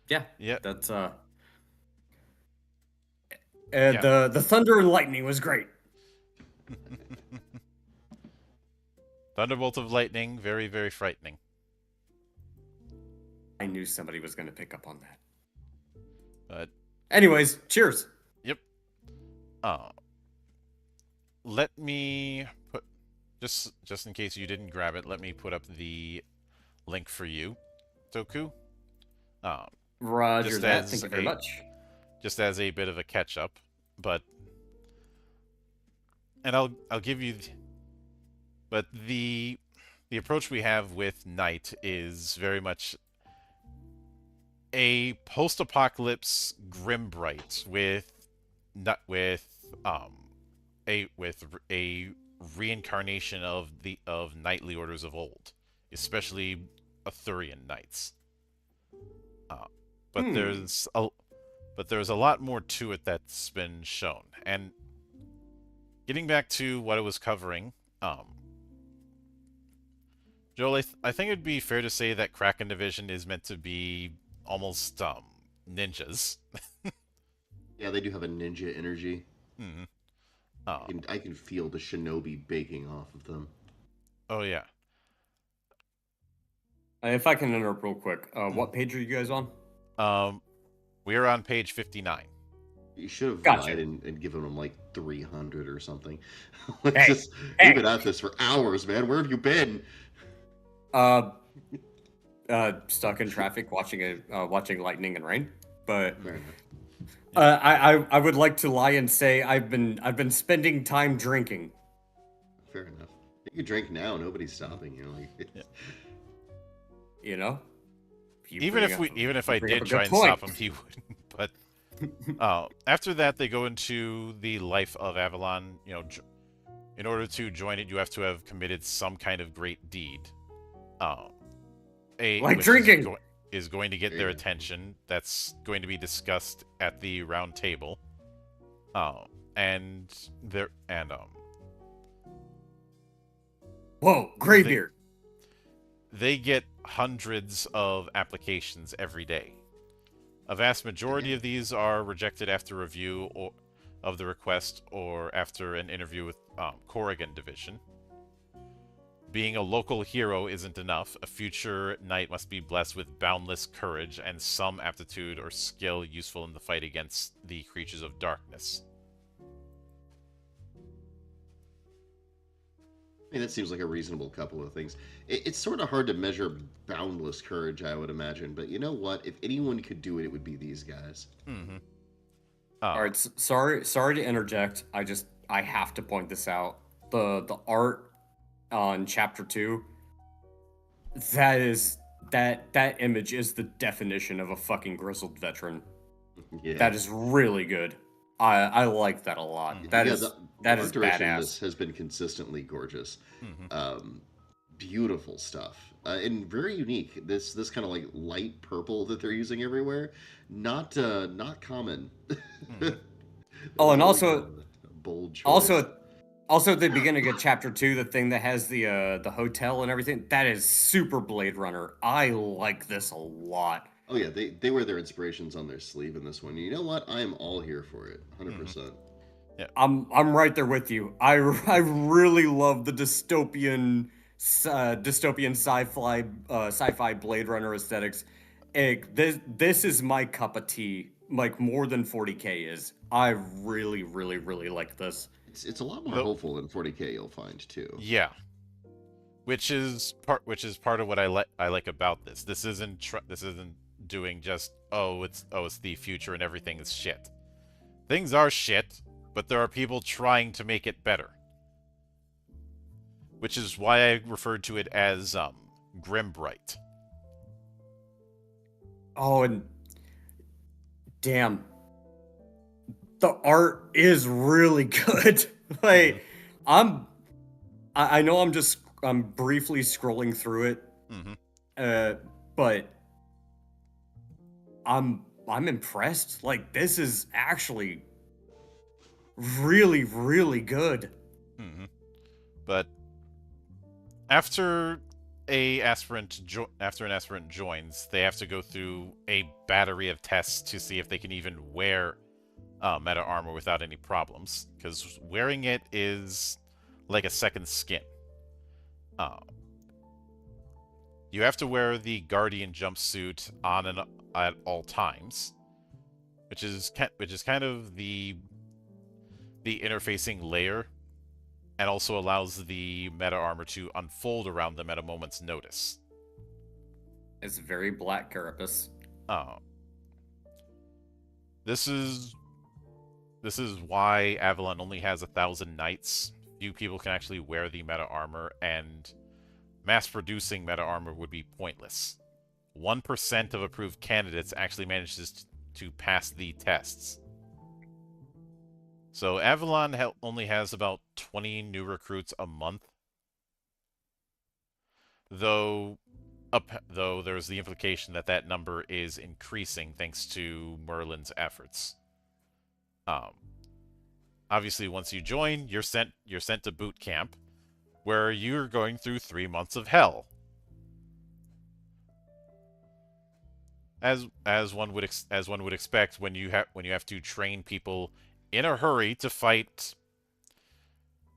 S3: yeah,
S1: yeah,
S3: that's
S1: Yeah.
S3: The thunder and lightning was great.
S1: Thunderbolt of lightning, very, very frightening.
S3: I knew somebody was going to pick up on that.
S1: But
S3: Anyways, cheers.
S1: yep. Uh, let me put just in case you didn't grab it. Let me put up the link for you, Toku. Um,
S3: Roger
S1: just
S3: that.
S1: as
S3: Thank you very
S1: a
S3: much.
S1: just as a bit of a catch up, but I'll give you. But the approach we have with Night is very much a post-apocalypse Grimbright with not with a reincarnation of knightly orders of old, especially Arthurian knights. Uh, but
S3: Hmm.
S1: there's a lot more to it that's been shown. And getting back to what it was covering, Joel, I think it'd be fair to say that Kraken Division is meant to be almost ninjas.
S2: Yeah, they do have a ninja energy.
S1: Hmm.
S2: I can feel the shinobi baking off of them.
S1: Oh yeah.
S3: If I can interrupt real quick, what page are you guys on?
S1: We're on page 59.
S2: You should have
S3: Gotcha.
S2: lied and given them like 300 or something.
S3: Hey,
S2: Just, we've
S3: hey.
S2: been at this for hours, man. Where have you been?
S3: Uh, stuck in traffic watching lightning and rain. But
S2: Fair enough.
S3: I would like to lie and say I've been spending time drinking.
S2: Fair enough. You can drink now. Nobody's stopping you. Like,
S1: Yeah.
S3: You know.
S1: Even if I
S3: bring up a
S1: did try
S3: good
S1: and stop
S3: point.
S1: him, he wouldn't. But after that, they go into the life of Avalon. You know, in order to join it, you have to have committed some kind of great deed. Uh,
S3: Like
S1: which
S3: drinking.
S1: is going to get
S2: There
S1: their
S2: you go.
S1: attention. That's going to be discussed at the round table. And there and
S3: Whoa,
S1: they,
S3: graybeard.
S1: they get hundreds of applications every day. A vast majority of these are rejected after review of the request or after an interview with Corrigan Division. Being a local hero isn't enough. A future knight must be blessed with boundless courage and some aptitude or skill useful in the fight against the creatures of darkness.
S2: I mean, that seems like a reasonable couple of things. It's sort of hard to measure boundless courage, I would imagine. But you know what? If anyone could do it, it would be these guys.
S1: Mm-hmm.
S3: All right, sorry to interject. I have to point this out. The art on chapter 2, that image is the definition of a fucking grizzled veteran.
S2: Yeah.
S3: That is really good. I like that a lot.
S1: Mhm.
S3: That
S2: Yeah,
S3: is
S2: the
S3: that
S2: art
S3: is
S2: direction in
S3: badass.
S2: this has been consistently gorgeous.
S1: Mm-hmm.
S2: Beautiful stuff. And very unique. This kind of like light purple that they're using everywhere, not common.
S1: Mm-hmm.
S3: Oh, and
S2: Really
S3: also
S2: kind of a bold choice.
S3: also at the beginning of chapter 2, the thing that has the hotel and everything, that is super Blade Runner. I like this a lot.
S2: Oh yeah, they wear their inspirations on their sleeve in this one. You know what? I am all here for it, 100%.
S1: Yeah.
S3: I'm right there with you. I really love the dystopian sci-fi Blade Runner aesthetics. This is my cup of tea. Like more than 40K is. I really like this.
S2: It's a lot more
S1: Though,
S2: hopeful than 40K. You'll find too.
S1: yeah, which is part of what I like about this. This isn't doing just it's the future and everything is shit. Things are shit, but there are people trying to make it better. Which is why I referred to it as Grimbright.
S3: Oh, and damn, the art is really good. Like, I'm, I know I'm briefly scrolling through it,
S1: Mm-hmm.
S3: but I'm impressed. Like, this is actually really good.
S1: Mm-hmm. But after an aspirant joins, they have to go through a battery of tests to see if they can even wear meta armor without any problems, because wearing it is like a second skin. Uh, you have to wear the Guardian jumpsuit on and at all times, which is kind of the interfacing layer, and also allows the meta armor to unfold around them at a moment's notice.
S3: It's very Black Carapace.
S1: Uh, this is why Avalon only has 1,000 knights. Few people can actually wear the meta armor, and mass-producing meta armor would be pointless. 1% of approved candidates actually manages to pass the tests. So Avalon only has about 20 new recruits a month, though there's the implication that that number is increasing thanks to Merlin's efforts. Obviously, once you join, you're sent to boot camp, where you're going through 3 months of hell. As one would expect when you have to train people in a hurry to fight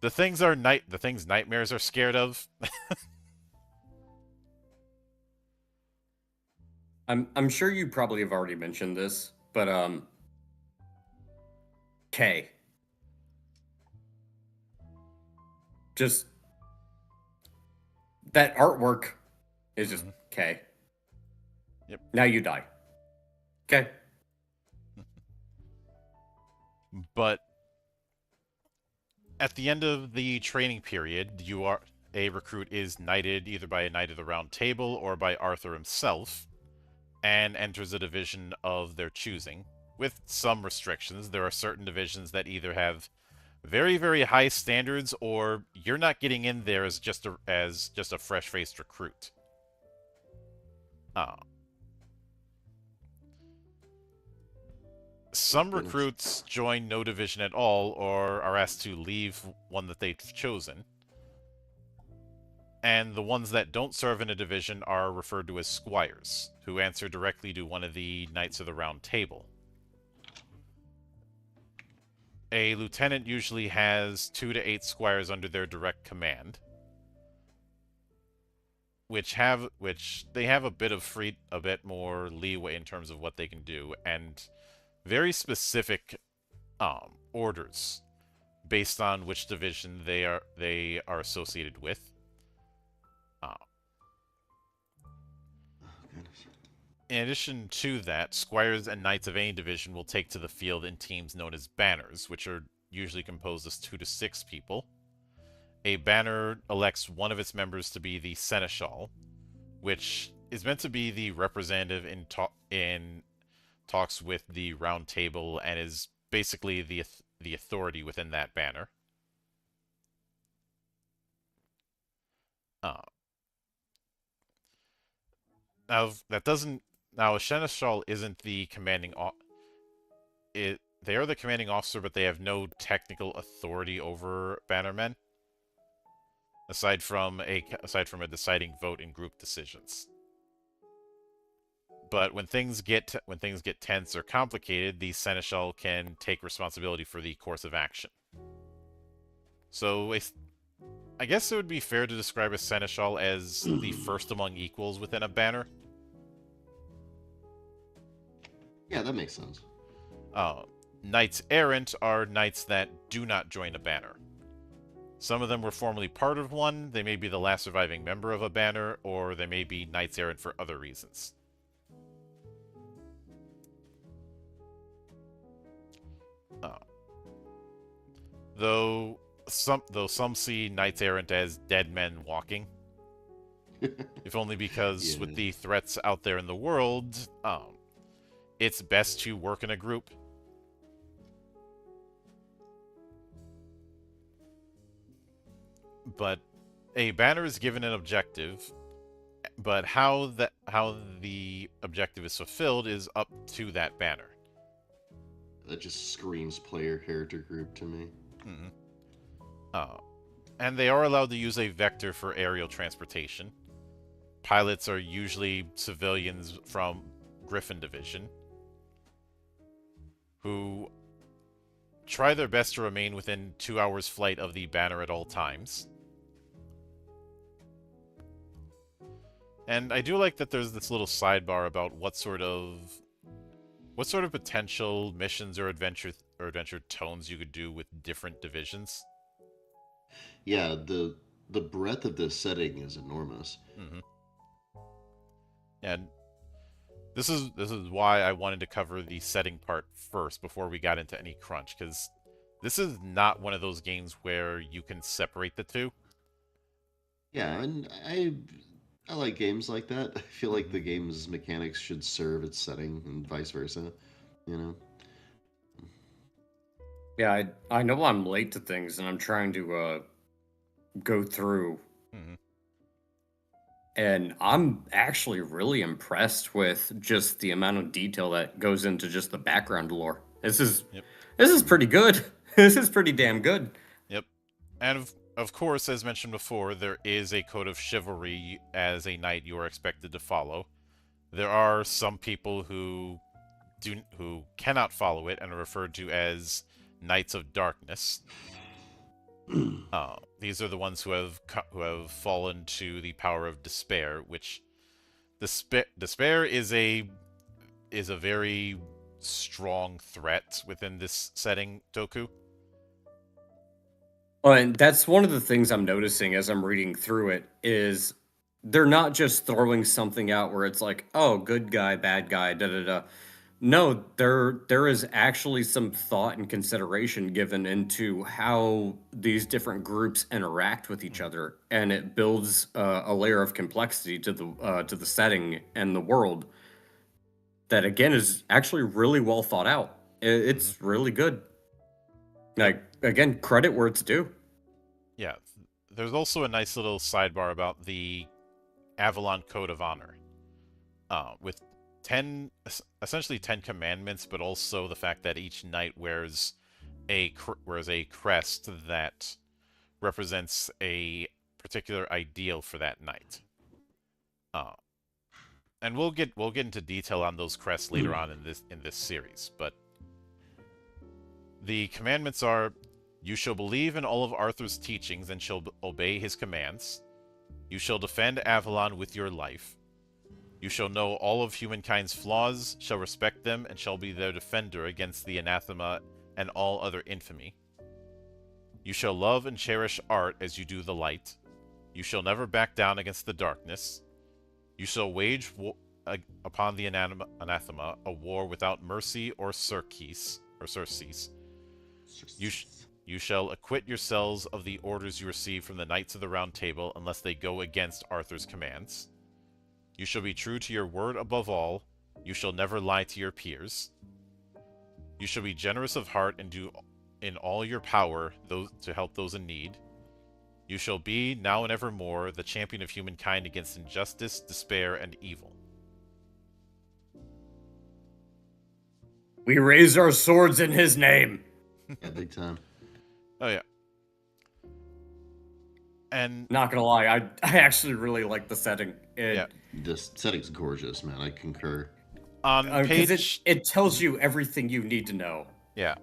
S1: the things nightmares are scared of.
S3: I'm sure you probably have already mentioned this, but K. Just that artwork is just K.
S1: Yep.
S3: Now you die. Okay.
S1: But at the end of the training period, a recruit is knighted either by a Knight of the Round Table or by Arthur himself, and enters a division of their choosing, with some restrictions. There are certain divisions that either have very, very high standards, or you're not getting in there as just a fresh-faced recruit. Some recruits join no division at all, or are asked to leave one that they've chosen. And the ones that don't serve in a division are referred to as squires, who answer directly to one of the Knights of the Round Table. A lieutenant usually has 2 to 8 squires under their direct command, which they have a bit more leeway in terms of what they can do, and very specific orders based on which division they are associated with. In addition to that, squires and knights of any division will take to the field in teams known as banners, which are usually composed of 2 to 6 people. A banner elects one of its members to be the seneschal, which is meant to be the representative in talks with the Round Table, and is basically the authority within that banner. Now, a seneschal isn't the commanding they are the commanding officer, but they have no technical authority over bannermen, aside from a deciding vote in group decisions. But when things get tense or complicated, the seneschal can take responsibility for the course of action. So I guess it would be fair to describe a seneschal as the first among equals within a banner.
S2: Yeah, that makes sense.
S1: Knights errant are knights that do not join a banner. Some of them were formerly part of one. They may be the last surviving member of a banner, or they may be knights errant for other reasons. Though some see knights errant as dead men walking, if only because with the threats out there in the world, it's best to work in a group. But a banner is given an objective, but how the objective is fulfilled is up to that banner.
S2: That just screams player character group to me.
S1: And they are allowed to use a vector for aerial transportation. Pilots are usually civilians from Griffin Division, who try their best to remain within 2 hours flight of the banner at all times. And I do like that there's this little sidebar about what sort of potential missions or adventure tones you could do with different divisions.
S2: Yeah, the breadth of this setting is enormous.
S1: Hmm. And this is why I wanted to cover the setting part first before we got into any crunch, because this is not one of those games where you can separate the two.
S2: Yeah, and I like games like that. I feel like
S1: Hmm.
S2: the game's mechanics should serve its setting and vice versa. You know.
S3: Yeah, I know I'm late to things, and I'm trying to go through,
S1: Hmm.
S3: and I'm actually really impressed with just the amount of detail that goes into just the background lore.
S1: Yep.
S3: This is pretty good. This is pretty damn good.
S1: Yep. And of course, as mentioned before, there is a code of chivalry as a knight you are expected to follow. There are some people who cannot follow it and are referred to as Knights of Darkness. These are the ones who have fallen to the power of despair, which despair is a very strong threat within this setting, Toku.
S3: Oh, and that's one of the things I'm noticing as I'm reading through it is they're not just throwing something out where it's like, oh, good guy, bad guy, da da da. No, there is actually some thought and consideration given into how these different groups interact with each
S1: Mhm.
S3: other, and it builds a layer of complexity to the setting and the world that again is actually really well thought out.
S1: Mhm.
S3: It's really good.
S1: Yep.
S3: Like again, credit where it's due.
S1: Yeah. There's also a nice little sidebar about the Avalon Code of Honor, with essentially 10 commandments, but also the fact that each knight wears a crest that represents a particular ideal for that knight. Uh, and we'll get into detail on those crests later on in this series, but the commandments are: you shall believe in all of Arthur's teachings and shall obey his commands. You shall defend Avalon with your life. You shall know all of humankind's flaws, shall respect them, and shall be their defender against the anathema and all other infamy. You shall love and cherish art as you do the light. You shall never back down against the darkness. You shall wage upon the anathema a war without mercy or surcease. You, sh- you shall acquit yourselves of the orders you receive from the Knights of the Round Table unless they go against Arthur's commands. You shall be true to your word above all. You shall never lie to your peers. You shall be generous of heart and do in all your power to help those in need. You shall be, now and evermore, the champion of humankind against injustice, despair, and evil.
S3: We raise our swords in his name.
S2: Yeah, big time.
S1: Oh yeah. And
S3: Not gonna lie, I actually really like the setting.
S1: yeah,
S2: This setting's gorgeous, man. I concur.
S1: on
S3: Because
S1: page
S3: it tells you everything you need to know.
S1: yeah,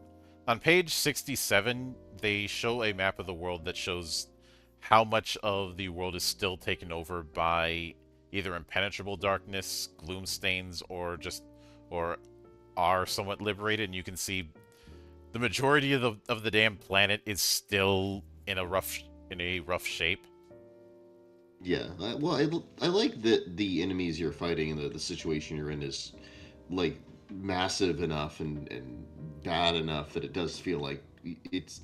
S1: on page 67, they show a map of the world that shows how much of the world is still taken over by either impenetrable darkness, gloom stains, or are somewhat liberated. And you can see the majority of the damn planet is still in a rough shape.
S2: Yeah, I like that the enemies you're fighting and the situation you're in is like massive enough and bad enough that it does feel like it's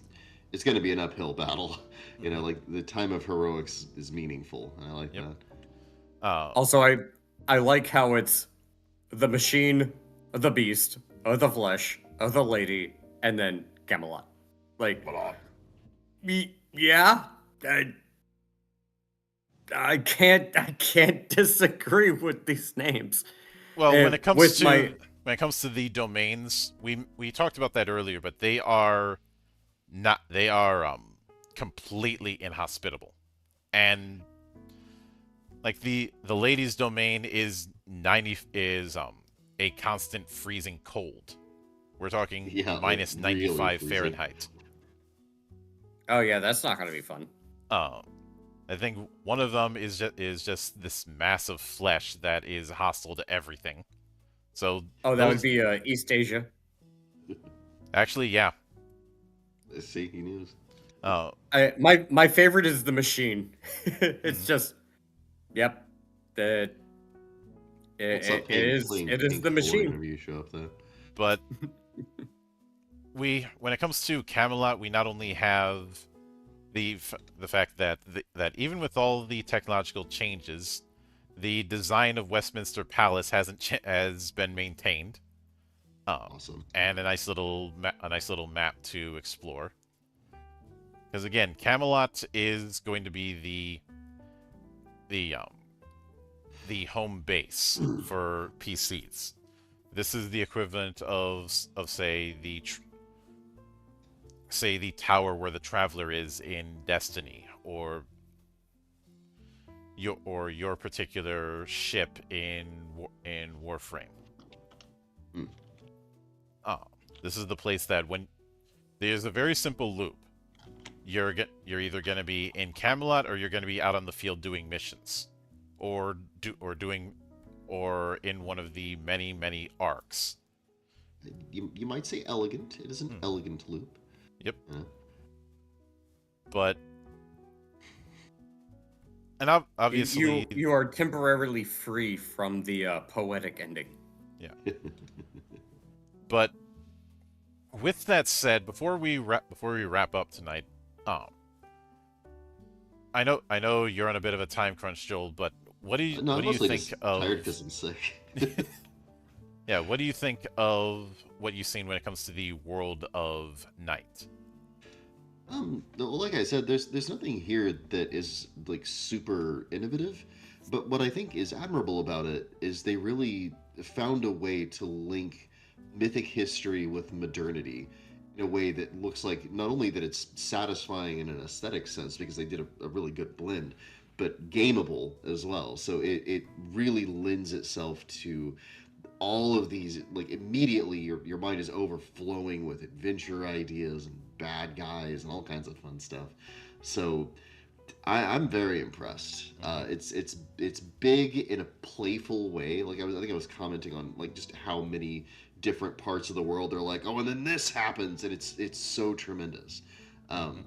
S2: going to be an uphill battle. You know,
S1: Hmm.
S2: like the time of heroics is meaningful, and I like
S1: Yep.
S2: that.
S1: Uh,
S3: Also, I like how it's the machine, the beast, the flesh, the lady, and then Camelot. Like, yeah, I can't disagree with these names.
S1: well,
S3: And with my
S1: when it comes to the domains, we talked about that earlier, but they are completely inhospitable. And like the lady's domain is 90 is a constant freezing cold, We're talking
S2: Yeah, like
S1: minus
S2: really
S1: 95
S2: freezing.
S1: Fahrenheit.
S3: Oh yeah, that's not gonna be fun.
S1: Um, I think one of them is just this mass of flesh that is hostile to everything. So
S3: Oh, that would
S1: those
S3: be East Asia.
S1: actually, yeah.
S2: See, he knew.
S1: Uh,
S3: My favorite is the machine. It's
S1: mhm.
S3: just, yep, the
S2: What's up,
S3: it is
S2: playing
S3: it is
S2: Pink
S3: the
S2: Floyd
S3: machine.
S2: whenever you show up there?
S1: But when it comes to Camelot, we not only have the fact that that even with all the technological changes, the design of Westminster Palace has been maintained, um,
S2: Awesome.
S1: and a nice little map to explore. Because again, Camelot is going to be the um, the home base for PCs. This is the equivalent of say the tower where the traveler is in Destiny, or your particular ship in Warframe.
S2: Hmm.
S1: Oh, this is the place that when there's a very simple loop. You're either going to be in Camelot or you're going to be out on the field doing missions, doing or in one of the many arcs.
S2: You might say elegant. It is an
S1: Hmm.
S2: elegant loop.
S1: Yep.
S2: Yeah.
S1: But and obviously,
S3: You are temporarily free from the poetic ending.
S1: yeah. But with that said, before we wrap up tonight, um, I know you're on a bit of a time crunch, Joel. But
S2: No,
S1: what
S2: I'm
S1: do you
S2: mostly
S1: think
S2: just tired
S1: of
S2: because I'm sick.
S1: yeah? What do you think of what you've seen when it comes to the world of Night?
S2: Well, like I said, there's nothing here that is like super innovative, but what I think is admirable about it is they really found a way to link mythic history with modernity in a way that looks like not only that it's satisfying in an aesthetic sense because they did a really good blend, but gameable as well. So it really lends itself to all of these, like immediately your mind is overflowing with adventure ideas and bad guys and all kinds of fun stuff. So I'm very impressed.
S1: Hmm.
S2: It's big in a playful way. Like I think I was commenting on like just how many different parts of the world are like, oh, and then this happens, and it's so tremendous.
S1: Hmm.
S2: Um,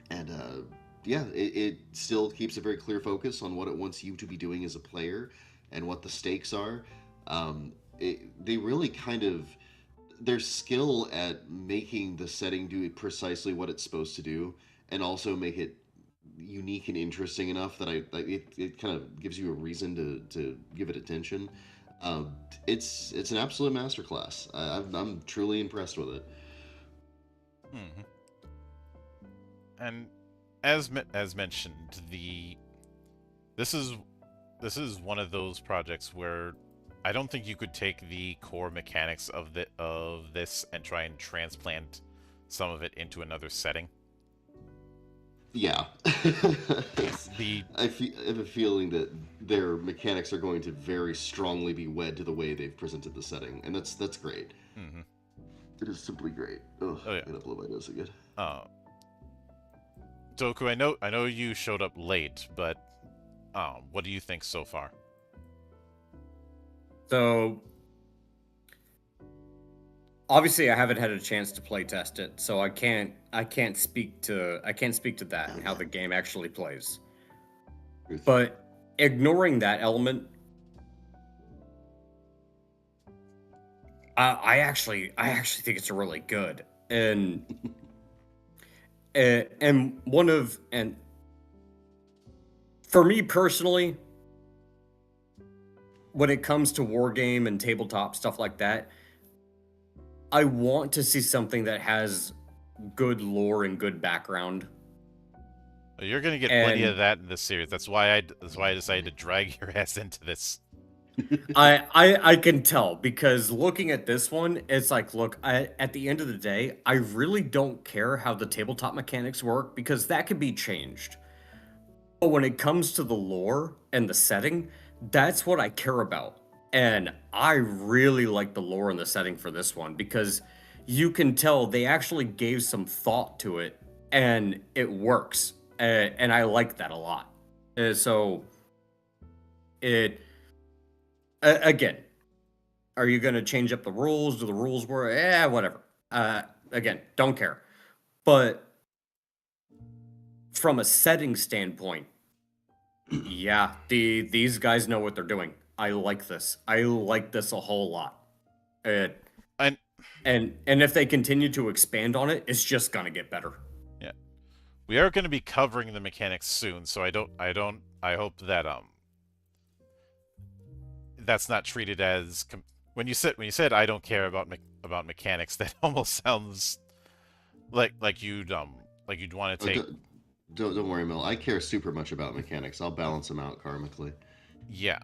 S2: and yeah, it still keeps a very clear focus on what it wants you to be doing as a player and what the stakes are. They really kind of their skill at making the setting do precisely what it's supposed to do, and also make it unique and interesting enough that it kind of gives you a reason to give it attention. Um, it's an absolute masterclass. I'm truly impressed with it.
S1: Hmm. And as mentioned, the this is this is one of those projects where I don't think you could take the core mechanics of this and try and transplant some of it into another setting.
S2: Yeah.
S1: The
S2: I have a feeling that their mechanics are going to very strongly be wed to the way they've presented the setting, and that's great.
S1: mhm.
S2: It is simply great. Ugh,
S1: Oh yeah.
S2: I'm gonna blow my nose again.
S1: Uh, Doku, I know you showed up late, but what do you think so far?
S3: So obviously, I haven't had a chance to play test it, so I can't speak to that and how the game actually plays.
S2: Truth.
S3: But ignoring that element, I actually think it's really good. And one of and for me personally, when it comes to war game and tabletop stuff like that, I want to see something that has good lore and good background.
S1: You're gonna get plenty of
S3: And
S1: that in this series. That's why I decided to drag your ass into this.
S3: I can tell because looking at this one, it's like, look, at the end of the day, I really don't care how the tabletop mechanics work because that can be changed. But when it comes to the lore and the setting, that's what I care about. And I really like the lore and the setting for this one because you can tell they actually gave some thought to it and it works. And I like that a lot. So it again, are you going to change up the rules? Do the rules work? Yeah, whatever. Again, don't care. But from a setting standpoint, yeah, these guys know what they're doing. I like this. I like this a whole lot. It,
S1: And
S3: and if they continue to expand on it, it's just gonna get better.
S1: yeah, we are going to be covering the mechanics soon, so I hope that that's not treated as when you said I don't care about about mechanics, that almost sounds like you'd want to
S2: Oh,
S1: take.
S2: don't worry, Mel. I care super much about mechanics. I'll balance them out karmically.
S1: Yeah.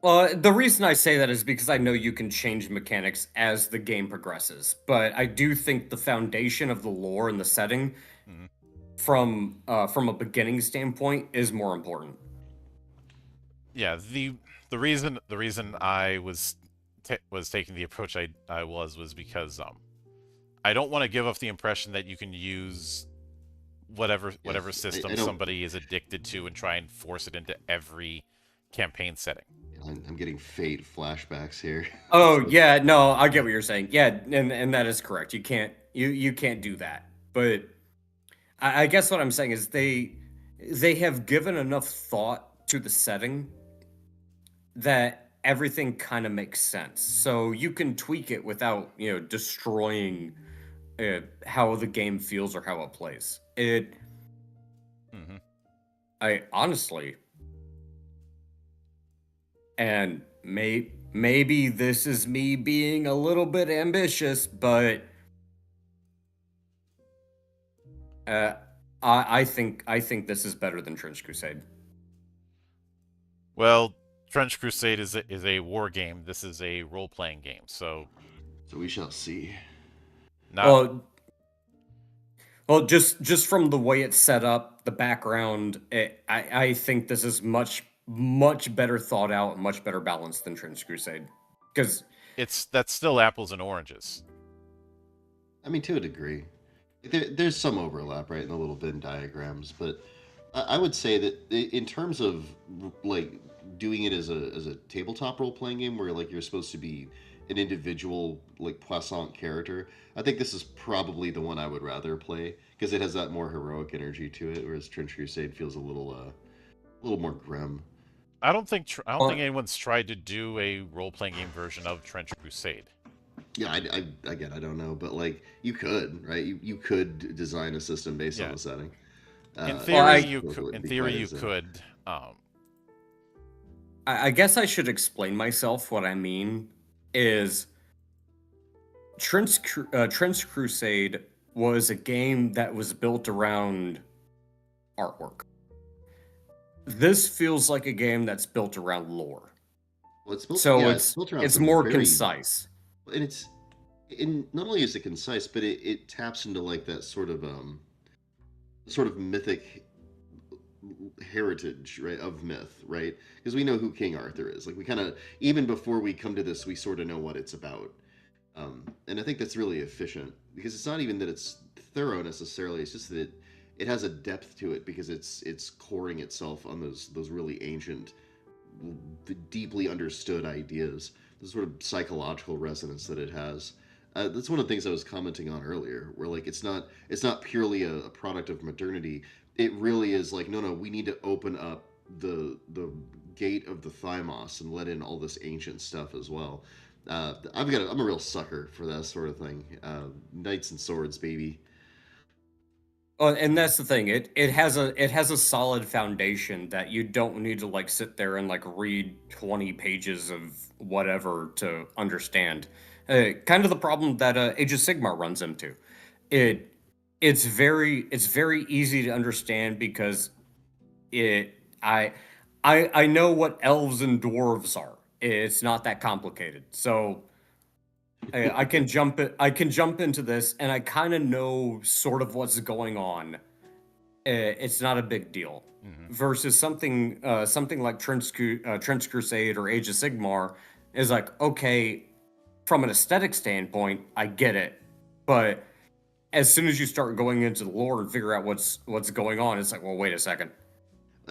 S3: Well, the reason I say that is because I know you can change mechanics as the game progresses, but I do think the foundation of the lore and the setting
S1: Mhm.
S3: from a beginning standpoint is more important.
S1: Yeah, the reason I was taking the approach I was because I don't want to give off the impression that you can use whatever
S2: Yes, I
S1: system
S2: don't.
S1: somebody is addicted to and try and force it into every campaign setting.
S2: I'm getting Fate flashbacks here.
S3: Oh yeah, no, I get what you're saying. Yeah, and that is correct. You can't do that. But I guess what I'm saying is they have given enough thought to the setting that everything kind of makes sense. So you can tweak it without, destroying how the game feels or how it plays.
S1: Hmm.
S3: I honestly, and maybe this is me being a little bit ambitious, but uh, I think this is better than Trench Crusade.
S1: Well, Trench Crusade is a war game. This is a role playing game, so
S2: So we shall see.
S1: not.
S3: Well, well, just from the way it's set up, the background, I think this is much better thought out, and much better balanced than Trench Crusade. Because
S1: That's still apples and oranges.
S2: I mean, to a degree, there's some overlap, right, in the little Venn diagrams, but I would say that in terms of like doing it as a tabletop role playing game where like you're supposed to be an individual like puissant character, I think this is probably the one I would rather play because it has that more heroic energy to it, whereas Trench Crusade feels a little more grim.
S1: I don't think anyone's tried to do a role playing game version of Trench Crusade.
S2: Yeah, again, I don't know, but like you could, right? You could design a system based on
S1: Yeah,
S2: the setting.
S3: well,
S2: I
S3: I
S2: suppose it
S1: In
S2: wouldn't be
S1: theory
S2: quite
S1: you
S2: as
S1: could.
S3: I guess I should explain myself. What I mean is Trench Crusade was a game that was built around artwork. This feels like a game that's built around lore.
S2: well, it's built.
S3: So
S2: Yeah, it's built around
S3: it's
S2: some
S3: more
S2: very,
S3: concise.
S2: and it's in not only is it concise, but it taps into like that sort of mythic heritage, right, of myth, right? Because we know who King Arthur is. Like we kind of even before we come to this, we sort of know what it's about. And I think that's really efficient because it's not even that it's thorough necessarily. It's just that it has a depth to it because it's coring itself on those really ancient, deeply understood ideas. The sort of psychological resonance that it has. That's one of the things I was commenting on earlier, where like it's not purely a product of modernity. It really is like no, we need to open up the gate of the thymos and let in all this ancient stuff as well. I'm a real sucker for that sort of thing. Knights and swords, baby.
S3: And that's the thing. It has a solid foundation that you don't need to like sit there and like read 20 pages of whatever to understand. Kind of the problem that Age of Sigmar runs into. It it's very easy to understand because it I know what elves and dwarves are. It's not that complicated. So I can jump into this and I kind of know sort of what's going on it's not a big deal.
S1: Hmm.
S3: Versus something like Trench Crusade or Age of Sigmar is like, okay, from an aesthetic standpoint, I get it, but as soon as you start going into the lore and figure out what's going on, it's like, well, wait a second.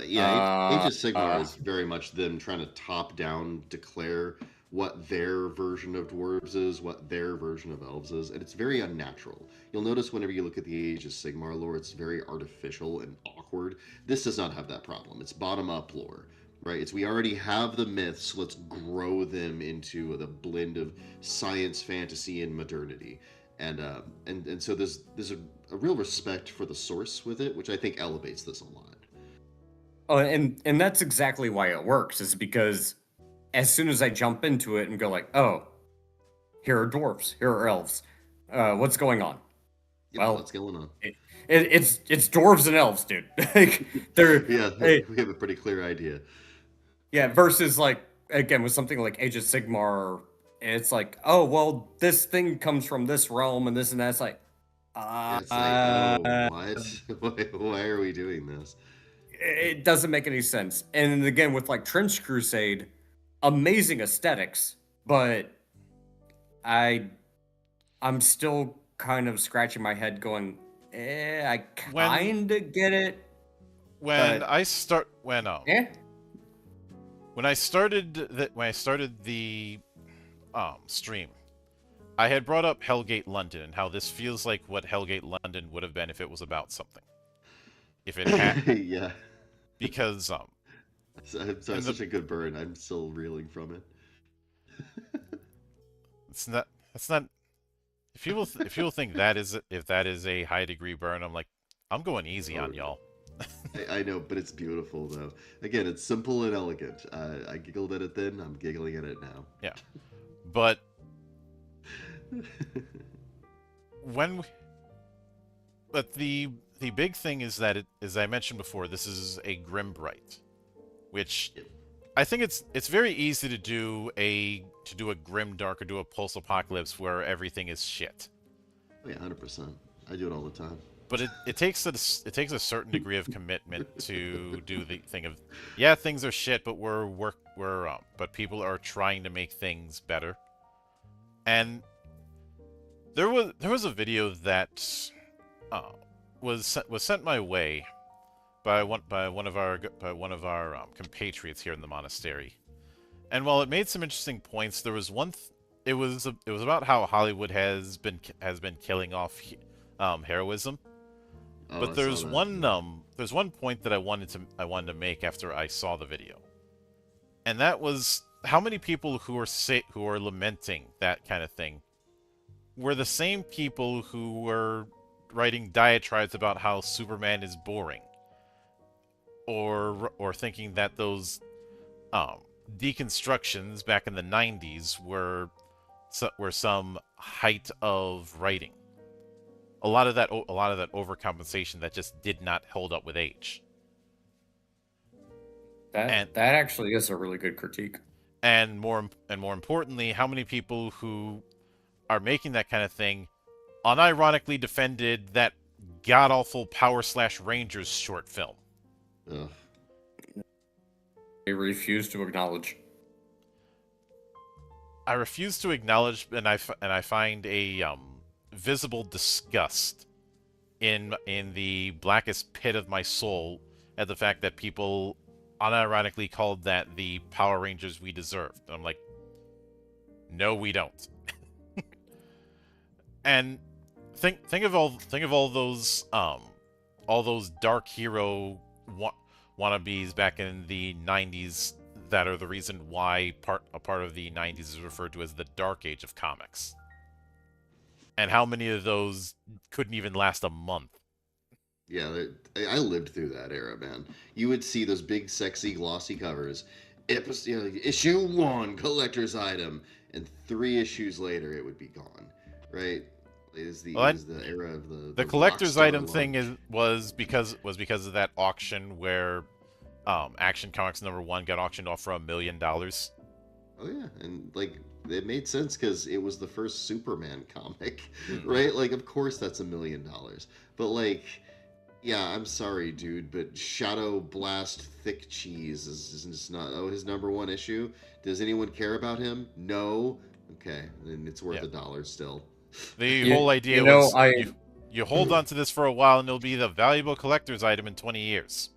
S2: Yeah, Age
S3: Uh,
S2: of Sigmar
S3: uh,
S2: is very much them trying to top down declare what their version of dwarves is, what their version of elves is, and it's very unnatural. You'll notice whenever you look at the Age of Sigmar lore, it's very artificial and awkward. This does not have that problem. It's bottom up lore, right? It's we already have the myths, let's grow them into the blend of science, fantasy, and modernity. And so there's a real respect for the source with it, which I think elevates this a lot.
S3: and that's exactly why it works, is because as soon as I jump into it and go like, oh, here are dwarves, here are elves, what's going on?
S2: Yep, what's
S3: Well,
S2: going on?
S3: it's dwarves and elves, dude. Like they're
S2: Yeah,
S3: hey,
S2: we have a pretty clear idea.
S3: yeah. Versus like again with something like Age of Sigmar, it's like, oh well, this thing comes from this realm and this and that. It's like,
S2: Yeah, it's like, oh,
S3: uh,
S2: what? Why are we doing this?
S3: it doesn't make any sense. And again with like Trench Crusade, amazing aesthetics, but I I'm still kind of scratching my head, going, I
S1: When
S3: kind of get it,
S1: when
S3: but
S1: I start
S3: eh.
S1: when I started the stream, I had brought up Hellgate London and how this feels like what Hellgate London would have been if it was about something. If it had,
S2: Yeah,
S1: because
S2: so
S1: in the
S2: such a good burn. I'm still reeling from it.
S1: it's not if people think that is if that is a high degree burn, I'm like, I'm going easy
S2: Oh,
S1: on y'all.
S2: I know, but it's beautiful though. Again, it's simple and elegant. I giggled at it then. I'm giggling at it now.
S1: Yeah, but when we, but the big thing is that it, as I mentioned before, this is a Grimbright, which
S2: Yep.
S1: I think it's very easy to do a grim dark or do a pulse apocalypse where everything is shit.
S2: Oh yeah, 100%. I do it all the time.
S1: But it takes a certain degree of commitment to do the thing of, yeah, things are shit, but but people are trying to make things better. And there was a video that uh, was sent my way by one of our compatriots here in the monastery. And while it made some interesting points, there was it was about how Hollywood has been killing off heroism.
S2: Oh,
S1: But
S2: I saw that.
S1: there's one point that I wanted to make after I saw the video, and that was how many people who are lamenting that kind of thing were the same people who were writing diatribes about how Superman is boring, or thinking that those um, deconstructions back in the '90s were some height of writing. A lot of that overcompensation that just did not hold up with age. And
S3: That actually is a really good critique.
S1: more importantly, how many people who are making that kind of thing unironically defended that god awful Power Slash Rangers short film.
S2: Ugh.
S3: They refuse to acknowledge.
S1: I refuse to acknowledge, and I find a visible disgust in the blackest pit of my soul at the fact that people unironically called that the Power Rangers we deserved. And I'm like, no, we don't. And think of all those dark hero wannabes back in the '90s that are the reason why a part of the '90s is referred to as the Dark Age of comics. And how many of those couldn't even last a month?
S2: Yeah, I lived through that era, man. You would see those big, sexy, glossy covers. Issue 1, collector's item, and 3 issues later, it would be gone. Right?
S1: Well,
S2: It was the era of
S1: the
S2: the rock
S1: collector's
S2: star
S1: item thing
S2: launch.
S1: was because of that auction where Action Comics #1 got auctioned off for $1 million.
S2: Oh yeah, and like it made sense because it was the first Superman comic,
S1: Hmm.
S2: right? Like, of course that's $1 million. But like, Yeah, I'm sorry, dude, but Shadow Blast Thick Cheese is just not. Oh, his number one issue. Does anyone care about him? No. Okay, then it's worth
S1: Yeah.
S2: $1 still.
S1: The
S3: You,
S1: whole
S3: you
S1: idea
S3: know,
S1: was you hold on to this for a while and it'll be the valuable collector's item in 20 years.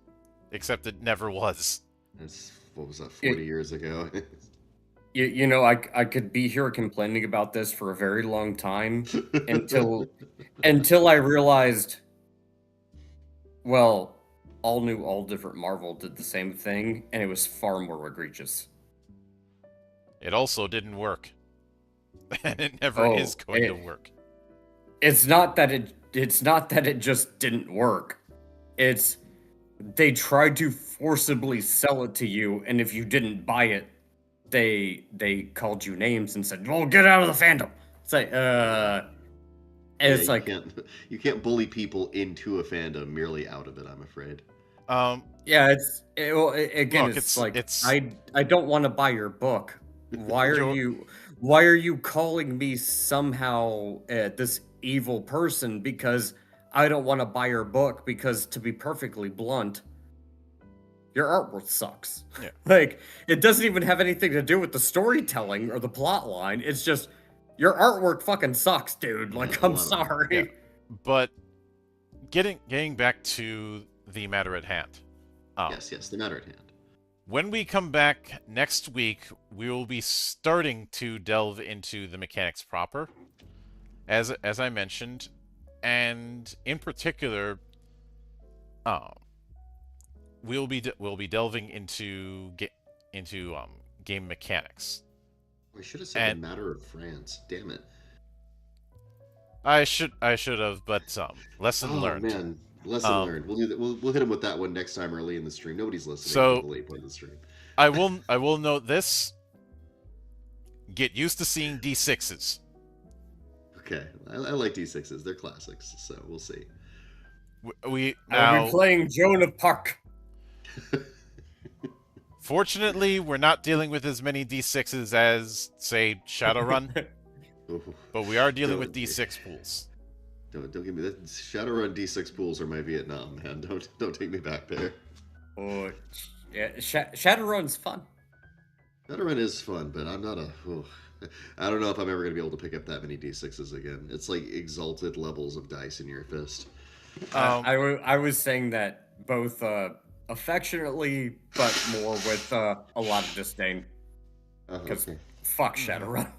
S1: Except it never was.
S2: That's what was that,
S3: you,
S2: 40 years ago?
S3: you know, I could be here complaining about this for a very long time until I realized, well, all new, all different Marvel did the same thing, and it was far more egregious.
S1: It also didn't work. And it never is
S3: Oh,
S1: going to work.
S3: it's not that it just didn't work. It's they tried to forcibly sell it to you, and if you didn't buy it, they called you names and said, "Well, get out of the fandom." It's like, and
S2: Yeah,
S3: it's like,
S2: you can't bully people into a fandom merely out of it, I'm afraid.
S3: yeah, again,
S1: Look,
S3: it's like
S1: it's
S3: I don't want to buy your book.
S1: you're
S3: Why are you calling me somehow this evil person because I don't want to buy your book? Because to be perfectly blunt, your artwork sucks.
S1: Yeah.
S3: Like, it doesn't even have anything to do with the storytelling or the plot line. It's just your artwork fucking sucks, dude.
S2: Yeah,
S3: Like,
S2: a
S3: I'm
S2: lot of it.
S3: sorry.
S1: Yeah. But getting back to the matter at hand.
S2: Yes, the matter at hand.
S1: When we come back next week, we will be starting to delve into the mechanics proper, as I mentioned, and in particular, we'll be delving into game mechanics.
S2: I should have said
S1: And
S2: the matter of France. Damn it.
S1: I should have, but lesson
S2: Oh
S1: learned.
S2: man, lesson learned. We'll do that. We'll hit him with that one next time early in the stream. Nobody's listening
S1: So
S2: to the late part of the stream.
S1: I will note this. Get used to seeing D6s.
S2: Okay, I like D6s. They're classics, so we'll see.
S1: We
S3: I'll
S1: now
S3: be playing Joan of Park.
S1: fortunately we're not dealing with as many D6s as say Shadowrun, but we are dealing with D6 pools.
S2: Don't give me that. Shadowrun D6 pools are my Vietnam, man. Don't take me back there.
S3: Oh, yeah, Shadowrun's fun.
S2: Shadowrun is fun, but I'm not a. I don't know if I'm ever gonna be able to pick up that many D6s again. It's like exalted levels of dice in your fist.
S3: I was saying that both affectionately, but more with a lot of disdain. Because
S2: Okay.
S3: fuck Shadowrun.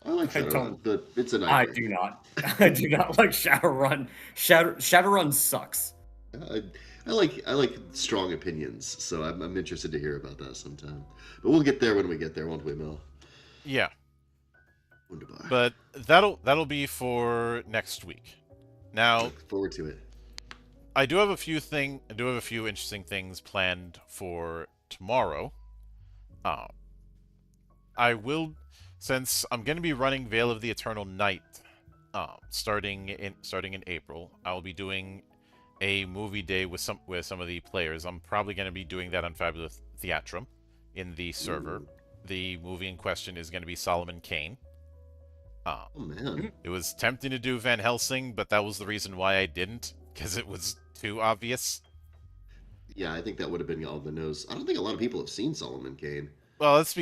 S2: I like
S3: I
S2: Shadowrun,
S3: don't-
S2: but it's a
S3: I
S2: nightmare.
S3: do not. I do not like Shadowrun. Shadowrun sucks.
S2: I like strong opinions, so I'm interested to hear about that sometime. But we'll get there when we get there, won't we, Mel?
S1: Yeah,
S2: Wunderbar.
S1: but that'll be for next week. Now,
S2: Look forward to it.
S1: I do have a few interesting things planned for tomorrow. I will, since I'm going to be running Veil of the Eternal Night, starting in April. I'll be doing a movie day with some of the players. I'm probably going to be doing that on Fabulous Theatrum in the server.
S2: Ooh.
S1: The movie in question is going to be Solomon Kane.
S2: Oh man.
S1: It was tempting to do Van Helsing, but that was the reason why I didn't, because it was too obvious.
S2: Yeah, I think that would have been on the nose. I don't think a lot of people have seen Solomon Kane.
S1: Well, that's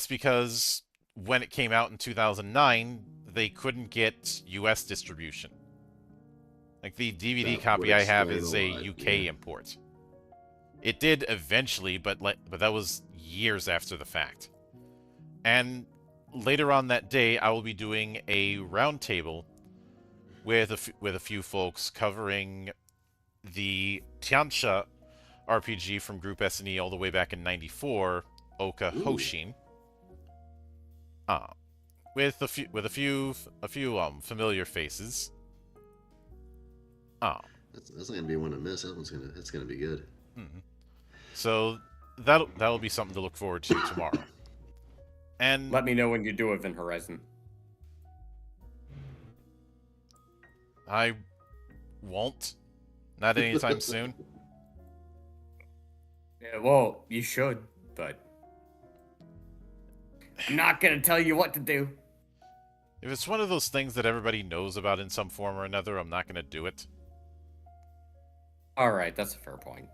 S1: because when it came out in 2009, they couldn't get US distribution. Like the DVD
S2: That would
S1: copy I have
S2: explain
S1: is
S2: a
S1: a
S2: lot,
S1: UK
S2: yeah.
S1: import. It did eventually, but that was years after the fact. And later on that day, I will be doing a roundtable with a few folks covering the Tianxia RPG from Group S&E all the way back in '94, Oka
S2: Ooh.
S1: Hoshin. With a few familiar faces.
S2: That's not gonna be one to miss. That's gonna be good.
S1: Mm-hmm. So that'll be something to look forward to tomorrow. And
S3: Let me know when you do Event Horizon.
S1: I won't. Not anytime soon.
S3: Yeah, well, you should, but I'm not gonna tell you what to do.
S1: If it's one of those things that everybody knows about in some form or another, I'm not going to do it.
S3: All right, that's a fair point.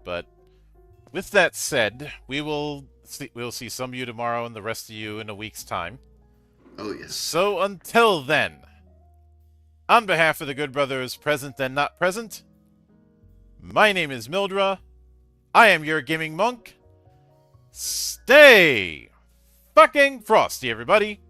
S1: But with that said, we'll see some of you tomorrow and the rest of you in a week's time.
S2: Oh yes.
S1: So until then, on behalf of the good brothers present and not present, my name is Mildra. I am your gaming monk. Stay fucking frosty, everybody.